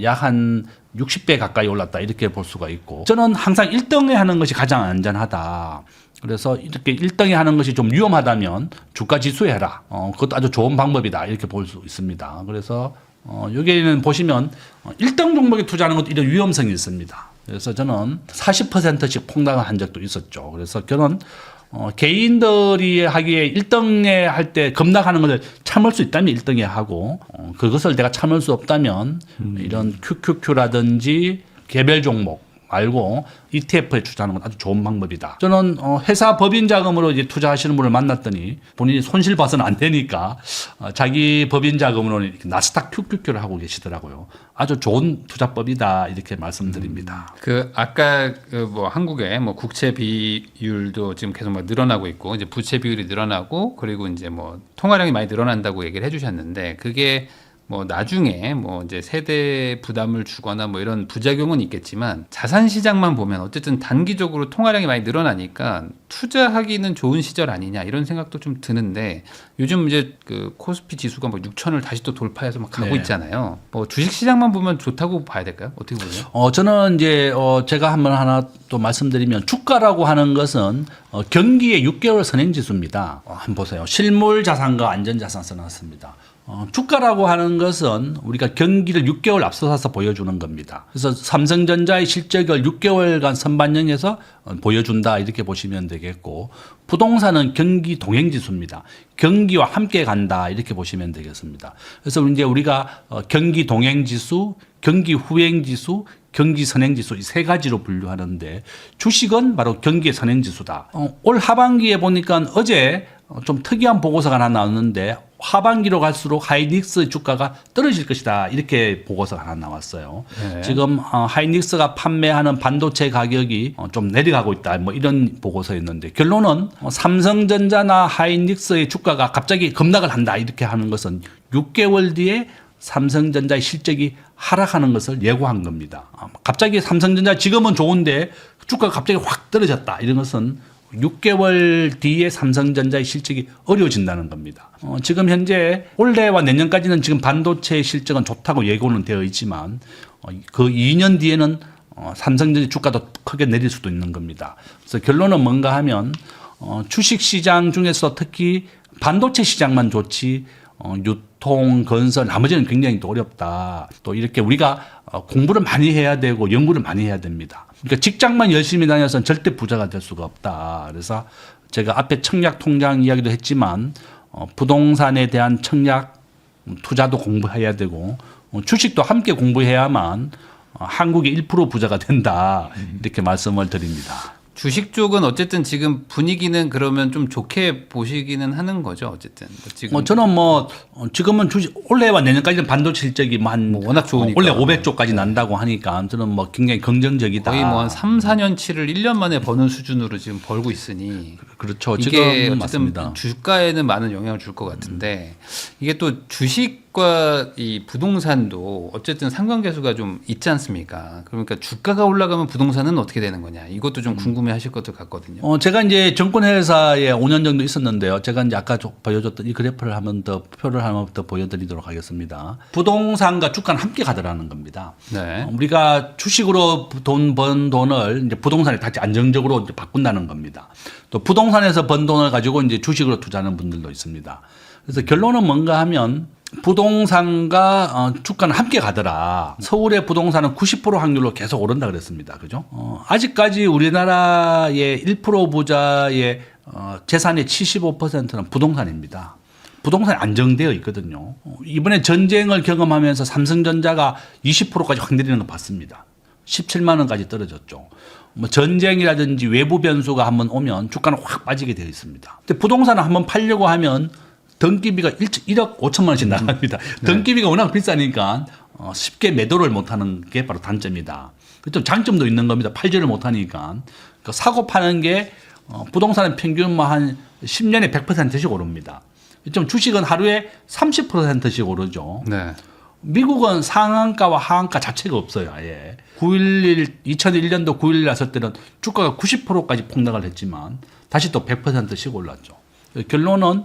약 한 60배 가까이 올랐다. 이렇게 볼 수가 있고. 저는 항상 1등에 하는 것이 가장 안전하다. 그래서 이렇게 1등에 하는 것이 좀 위험하다면 주가 지수에 해라. 그것도 아주 좋은 방법이다. 이렇게 볼 수 있습니다. 그래서 여기에는 보시면 1등 종목에 투자하는 것도 이런 위험성이 있습니다. 그래서 저는 40%씩 폭락을 한 적도 있었죠. 그래서 저는 개인들이 하기에 1등에 할 때 급락하는 것을 참을 수 있다면 1등에 하고, 그것을 내가 참을 수 없다면 이런 QQQ라든지 개별 종목 말고 ETF에 투자하는 건 아주 좋은 방법이다. 저는 회사 법인 자금으로 이제 투자하시는 분을 만났더니 본인이 손실 봐서는 안 되니까 자기 법인 자금으로 나스닥 QQQ를 하고 계시더라고요. 아주 좋은 투자법이다 이렇게 말씀드립니다. 아까 뭐 한국의 뭐 국채 비율도 지금 계속 막 늘어나고 있고 이제 부채 비율이 늘어나고 그리고 이제 뭐 통화량이 많이 늘어난다고 얘기를 해주셨는데 그게 뭐 나중에 뭐 이제 세대 부담을 주거나 뭐 이런 부작용은 있겠지만 자산 시장만 보면 어쨌든 단기적으로 통화량이 많이 늘어나니까 투자하기는 좋은 시절 아니냐 이런 생각도 좀 드는데 요즘 이제 그 코스피 지수가 뭐 6천을 다시 또 돌파해서 막 가고 네. 있잖아요. 뭐 주식 시장만 보면 좋다고 봐야 될까요? 어떻게 보세요? 저는 이제 제가 한번 하나 또 말씀드리면 주가라고 하는 것은 경기의 6개월 선행 지수입니다. 한번 보세요. 실물 자산과 안전 자산 써놨습니다. 주가라고 하는 것은 우리가 경기를 6개월 앞서서 보여주는 겁니다. 그래서 삼성전자의 실적을 6개월간 선반영해서 보여준다 이렇게 보시면 되겠고, 부동산은 경기 동행지수입니다. 경기와 함께 간다 이렇게 보시면 되겠습니다. 그래서 이제 우리가 경기 동행지수, 경기 후행지수, 경기 선행지수 이 세 가지로 분류하는데 주식은 바로 경기의 선행지수다. 올 하반기에 보니까 어제 좀 특이한 보고서가 하나 나왔는데 하반기로 갈수록 하이닉스 주가가 떨어질 것이다. 이렇게 보고서가 하나 나왔어요. 네. 지금 하이닉스가 판매하는 반도체 가격이 좀 내려가고 있다. 뭐 이런 보고서였는데 결론은 삼성전자나 하이닉스의 주가가 갑자기 급락을 한다. 이렇게 하는 것은 6개월 뒤에 삼성전자의 실적이 하락하는 것을 예고한 겁니다. 갑자기 삼성전자 지금은 좋은데 주가가 갑자기 확 떨어졌다. 이런 것은 6개월 뒤에 삼성전자의 실적이 어려워진다는 겁니다. 지금 현재 올해와 내년까지는 지금 반도체 실적은 좋다고 예고는 되어 있지만 그 2년 뒤에는 삼성전자 주가도 크게 내릴 수도 있는 겁니다. 그래서 결론은 뭔가 하면 주식 시장 중에서 특히 반도체 시장만 좋지 유통, 건설, 나머지는 굉장히 또 어렵다. 또 이렇게 우리가 공부를 많이 해야 되고 연구를 많이 해야 됩니다. 그러니까 직장만 열심히 다녀서는 절대 부자가 될 수가 없다. 그래서 제가 앞에 청약 통장 이야기도 했지만 부동산에 대한 청약 투자도 공부해야 되고 주식도 함께 공부해야만 한국의 1% 부자가 된다. 이렇게 말씀을 드립니다. 주식 쪽은 어쨌든 지금 분위기는 그러면 좀 좋게 보시기는 하는 거죠, 어쨌든. 지금 저는 지금은 주식 올해와 내년까지는 반도체 실적이 한 워낙 좋으니까 원래 500조까지 난다고 하니까 저는 굉장히 긍정적이다. 거의 한 3, 4년치를 1년 만에 버는 수준으로 지금 벌고 있으니 그렇죠. 이게 지금 어쨌든 맞습니다. 주가에는 많은 영향을 줄 것 같은데 이게 또 주식과 이 부동산도 어쨌든 상관계수가 좀 있지 않습니까? 그러니까 주가가 올라가면 부동산은 어떻게 되는 거냐 이것도 좀 궁금해하실 것도 같거든요. 제가 이제 정권회사에 5년 정도 있었는데요. 제가 이제 아까 보여줬던 이 그래프를 표를 한번 더 보여드리도록 하겠습니다. 부동산과 주가는 함께 가더라는 겁니다. 네. 우리가 주식으로 번 돈을 이제 부동산에 다시 안정적으로 이제 바꾼다는 겁니다. 또 부동산에서 번 돈을 가지고 이제 주식으로 투자하는 분들도 있습니다. 그래서 결론은 뭔가 하면 부동산과 주가는 함께 가더라. 서울의 부동산은 90% 확률로 계속 오른다 그랬습니다. 그죠? 아직까지 우리나라의 1% 부자의 재산의 75%는 부동산입니다. 부동산이 안정되어 있거든요. 이번에 전쟁을 경험하면서 삼성전자가 20%까지 확 내리는 거 봤습니다. 17만 원까지 떨어졌죠. 전쟁이라든지 외부 변수가 한번 오면 주가는 확 빠지게 되어 있습니다. 근데 부동산을 한번 팔려고 하면 등기비가 1억 5천만 원씩 나갑니다. 등기비가 워낙 비싸니까 쉽게 매도를 못하는 게 바로 단점이다. 좀 장점도 있는 겁니다. 팔지를 못하니까. 그러니까 사고 파는 게 부동산은 평균 한 10년에 100%씩 오릅니다. 좀 주식은 하루에 30%씩 오르죠. 네. 미국은 상한가와 하한가 자체가 없어요. 아예. 2001년도 9.11 났을 때는 주가가 90%까지 폭락을 했지만 다시 또 100%씩 올랐죠. 결론은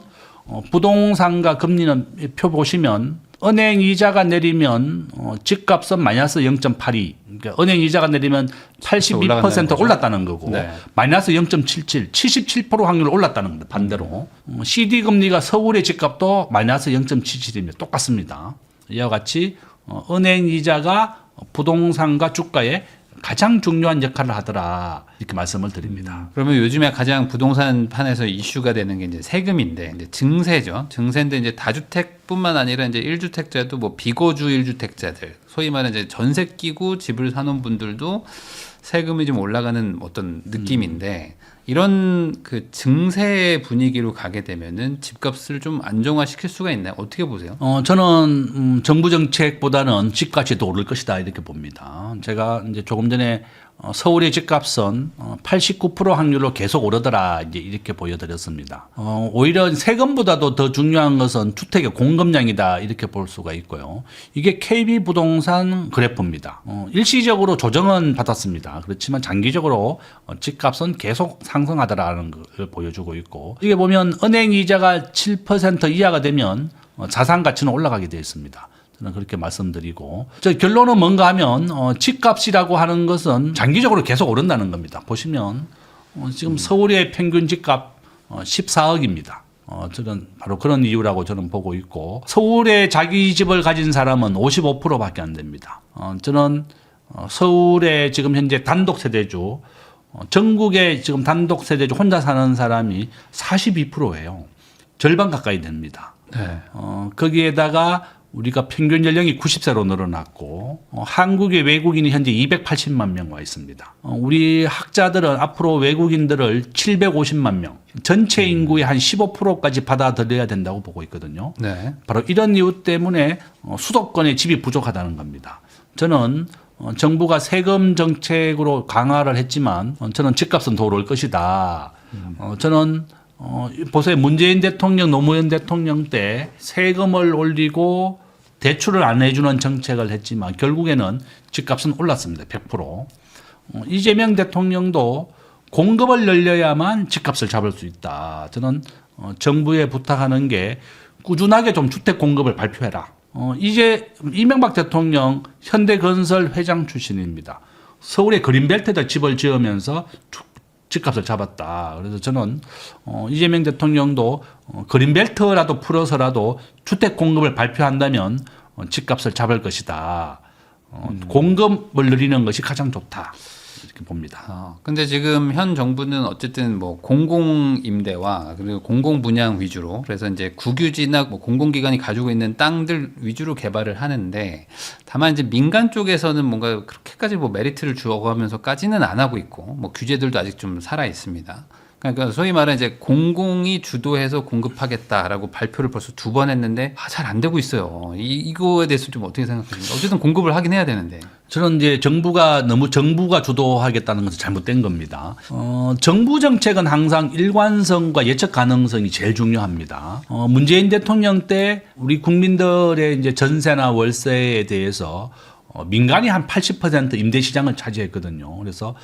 부동산과 금리는 표 보시면 은행 이자가 내리면 집값은 마이너스 0.82. 그러니까 은행 이자가 내리면 82% 올랐다는 거고 네. 마이너스 마이너스 0.77, 77% 확률로 올랐다는 겁니다. 반대로. CD 금리가 서울의 집값도 마이너스 0.77입니다. 똑같습니다. 이와 같이 은행 이자가 부동산과 주가에 가장 중요한 역할을 하더라 이렇게 말씀을 드립니다. 그러면 요즘에 가장 부동산 판에서 이슈가 되는 게 이제 세금인데 이제 증세죠. 증세인데 이제 다주택뿐만 아니라 이제 1주택자도 뭐 비거주 1주택자들 소위 말하는 이제 전세 끼고 집을 사놓은 분들도 세금이 좀 올라가는 어떤 느낌인데 이런 그 증세 분위기로 가게 되면은 집값을 좀 안정화시킬 수가 있나요? 어떻게 보세요? 저는 정부 정책보다는 집값이 더 오를 것이다 이렇게 봅니다. 제가 이제 조금 전에 서울의 집값은 89% 확률로 계속 오르더라 이제 이렇게 보여드렸습니다. 오히려 세금보다도 더 중요한 것은 주택의 공급량이다 이렇게 볼 수가 있고요. 이게 KB 부동산 그래프입니다. 일시적으로 조정은 받았습니다. 그렇지만 장기적으로 집값은 계속 상승하더라는 걸 보여주고 있고 이게 보면 은행 이자가 7% 이하가 되면 자산 가치는 올라가게 되어 있습니다. 저는 그렇게 말씀드리고 결론은 뭔가 하면 집값이라고 하는 것은 장기적으로 계속 오른다는 겁니다. 보시면 지금 서울의 평균 집값 14억입니다. 저는 바로 그런 이유라고 저는 보고 있고 서울에 자기 집을 가진 사람은 55%밖에 안 됩니다. 저는 서울에 지금 현재 단독 세대주 전국에 지금 단독 세대주 혼자 사는 사람이 42%예요. 절반 가까이 됩니다. 네. 거기에다가 우리가 평균 연령이 90세로 늘어났고 한국의 외국인이 현재 280만 명 와 있습니다. 우리 학자들은 앞으로 외국인들을 750만 명, 전체 인구의 한 15%까지 받아들여야 된다고 보고 있거든요. 네. 바로 이런 이유 때문에 수도권에 집이 부족하다는 겁니다. 저는 정부가 세금 정책으로 강화를 했지만 저는 집값은 더 오를 것이다. 저는 보세요. 문재인 대통령, 노무현 대통령 때 세금을 올리고 대출을 안 해주는 정책을 했지만 결국에는 집값은 올랐습니다. 100%. 이재명 대통령도 공급을 늘려야만 집값을 잡을 수 있다. 저는 정부에 부탁하는 게 꾸준하게 좀 주택 공급을 발표해라. 이명박 대통령 현대건설 회장 출신입니다. 서울의 그린벨트에다 집을 지으면서 집값을 잡았다. 그래서 저는 이재명 대통령도 그린벨트라도 풀어서라도 주택 공급을 발표한다면 집값을 잡을 것이다. 공급을 늘리는 것이 가장 좋다. 이렇게 봅니다. 근데 지금 현 정부는 어쨌든 뭐 공공임대와 그리고 공공분양 위주로 그래서 이제 국유지나 뭐 공공기관이 가지고 있는 땅들 위주로 개발을 하는데 다만 이제 민간 쪽에서는 뭔가 그렇게까지 뭐 메리트를 주어가면서까지는 안 하고 있고 뭐 규제들도 아직 좀 살아 있습니다. 그러니까 소위 말하는 이제 공공이 주도해서 공급하겠다라고 발표를 벌써 2번 했는데 잘 안 되고 있어요. 이거에 대해서 좀 어떻게 생각하십니까? 어쨌든 공급을 하긴 해야 되는데. 저는 이제 정부가 주도하겠다는 것은 잘못된 겁니다. 정부 정책은 항상 일관성과 예측 가능성이 제일 중요합니다. 문재인 대통령 때 우리 국민들의 이제 전세나 월세에 대해서 민간이 한 80% 임대 시장을 차지했거든요. 그래서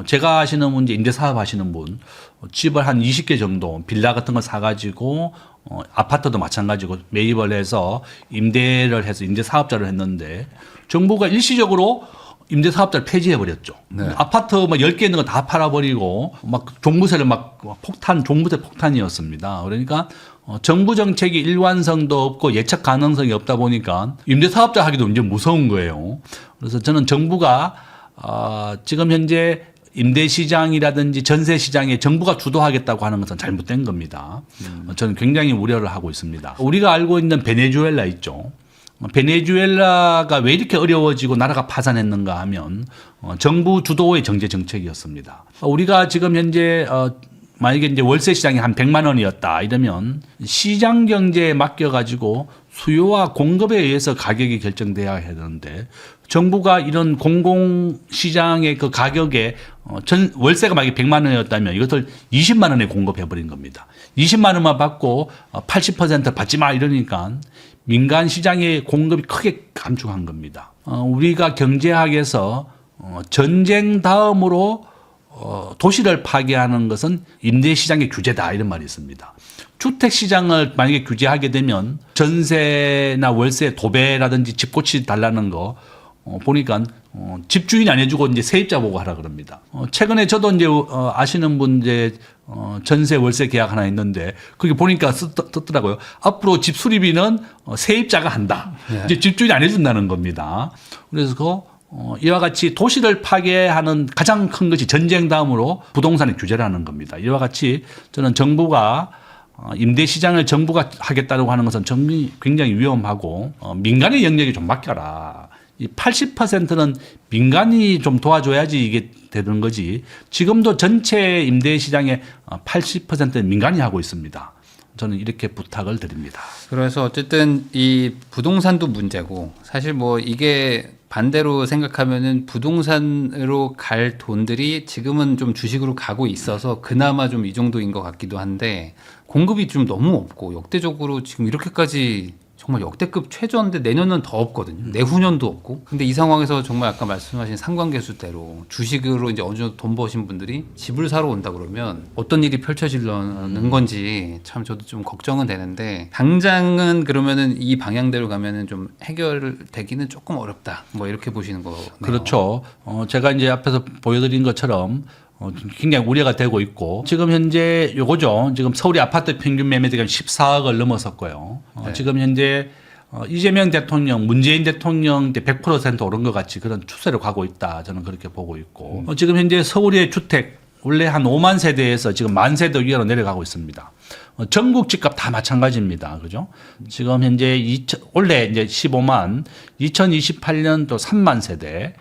제가 아시는 분, 이제 임대 사업 하시는 분, 집을 한 20개 정도 빌라 같은 걸 사가지고 아파트도 마찬가지고 매입을 해서 임대를 해서 임대 사업자를 했는데 정부가 일시적으로 임대 사업자를 폐지해 버렸죠. 네. 아파트 막 10개 있는 거 다 팔아버리고 막 종부세를 막 종부세 폭탄이었습니다. 그러니까 정부 정책이 일관성도 없고 예측 가능성이 없다 보니까 임대 사업자 하기도 이제 무서운 거예요. 그래서 저는 정부가 지금 현재 임대 시장이라든지 전세 시장에 정부가 주도하겠다고 하는 것은 잘못된 겁니다. 저는 굉장히 우려를 하고 있습니다. 우리가 알고 있는 베네수엘라 있죠. 베네수엘라가 왜 이렇게 어려워지고 나라가 파산했는가 하면 정부 주도의 경제 정책이었습니다. 우리가 지금 현재 만약에 이제 월세 시장이 한 100만 원이었다 이러면 시장 경제에 맡겨 가지고 수요와 공급에 의해서 가격이 결정돼야 되는데 정부가 이런 공공 시장의 그 가격에 월세가 만약에 100만 원이었다면 이것을 20만 원에 공급해 버린 겁니다. 20만 원만 받고 80% 받지 마 이러니까 민간 시장의 공급이 크게 감축한 겁니다. 우리가 경제학에서 전쟁 다음으로 도시를 파괴하는 것은 임대시장의 규제다 이런 말이 있습니다. 주택시장을 만약에 규제하게 되면 전세나 월세 도배라든지 집 고치 달라는 거 보니까 집주인이 안 해주고 이제 세입자 보고 하라 그럽니다. 최근에 저도 이제 아시는 분 이제 전세 월세 계약 하나 있는데 그게 보니까 떴더라고요. 앞으로 집 수리비는 세입자가 한다. 네. 이제 집주인이 안 해준다는 겁니다. 그래서 이와 같이 도시를 파괴하는 가장 큰 것이 전쟁 다음으로 부동산의 규제라는 겁니다. 이와 같이 저는 정부가 임대 시장을 정부가 하겠다고 하는 것은 굉장히 위험하고 민간의 영역에 좀 맡겨라. 이 80%는 민간이 좀 도와줘야지 이게 되는 거지. 지금도 전체 임대 시장의 80%는 민간이 하고 있습니다. 저는 이렇게 부탁을 드립니다. 그래서 어쨌든 이 부동산도 문제고 사실 뭐 이게 반대로 생각하면은 부동산으로 갈 돈들이 지금은 좀 주식으로 가고 있어서 그나마 좀 이 정도인 것 같기도 한데 공급이 좀 너무 없고 역대적으로 지금 이렇게까지 정말 역대급 최저인데 내년은 더 없거든요. 내후년도 없고. 근데 이 상황에서 정말 아까 말씀하신 상관계수대로 주식으로 이제 어느 정도 돈 버신 분들이 집을 사러 온다 그러면 어떤 일이 펼쳐지려는 건지 참 저도 좀 걱정은 되는데 당장은 그러면은 이 방향대로 가면은 좀 해결되기는 조금 어렵다. 뭐 이렇게 보시는 거네요. 그렇죠. 제가 이제 앞에서 보여드린 것처럼 굉장히 우려가 되고 있고 지금 현재 요거죠. 지금 서울의 아파트 평균 매매대가 14억을 넘어섰고요. 네. 지금 현재 이재명 대통령, 문재인 대통령 때 100% 오른 것 같이 그런 추세로 가고 있다. 저는 그렇게 보고 있고 지금 현재 서울의 주택 원래 한 5만 세대에서 지금 만 세대 위로 내려가고 있습니다. 전국 집값 다 마찬가지입니다. 그죠? 지금 현재 올해 이제 15만, 2028년 또 3만 세대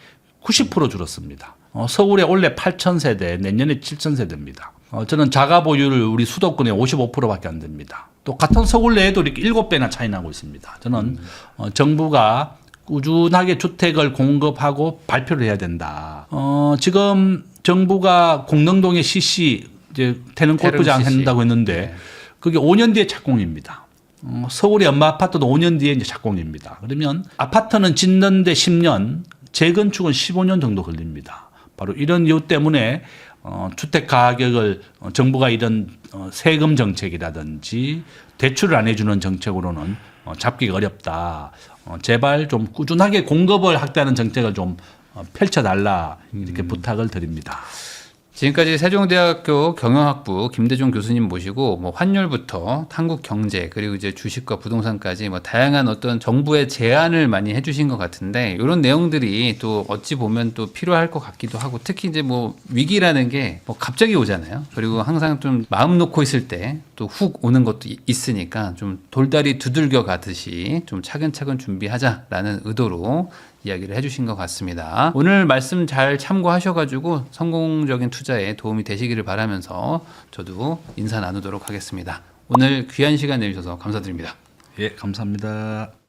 90% 줄었습니다. 서울에 올해 8천 세대, 내년에 7천 세대입니다. 저는 자가 보유를 우리 수도권에 55%밖에 안 됩니다. 또 같은 서울 내에도 이렇게 7배나 차이 나고 있습니다. 저는 정부가 꾸준하게 주택을 공급하고 발표를 해야 된다. 지금 정부가 공릉동에 CC 이제 태릉 골프장 CC. 한다고 했는데 그게 5년 뒤에 착공입니다. 서울의 엄마 아파트도 5년 뒤에 이제 착공입니다. 그러면 아파트는 짓는데 10년, 재건축은 15년 정도 걸립니다. 바로 이런 이유 때문에 주택 가격을 정부가 이런 세금 정책이라든지 대출을 안 해주는 정책으로는 잡기가 어렵다. 제발 좀 꾸준하게 공급을 확대하는 정책을 좀 펼쳐달라 이렇게 부탁을 드립니다. 지금까지 세종대학교 경영학부 김대중 교수님 모시고 뭐 환율부터 한국 경제 그리고 이제 주식과 부동산까지 뭐 다양한 어떤 정부의 제안을 많이 해주신 것 같은데 이런 내용들이 또 어찌 보면 또 필요할 것 같기도 하고 특히 이제 뭐 위기라는 게 뭐 갑자기 오잖아요. 그리고 항상 좀 마음 놓고 있을 때 또 훅 오는 것도 있으니까 좀 돌다리 두들겨 가듯이 좀 차근차근 준비하자라는 의도로 이야기를 해주신 것 같습니다. 오늘 말씀 잘 참고하셔가지고 성공적인 투자에 도움이 되시기를 바라면서 저도 인사 나누도록 하겠습니다. 오늘 귀한 시간 내주셔서 감사드립니다. 예, 감사합니다.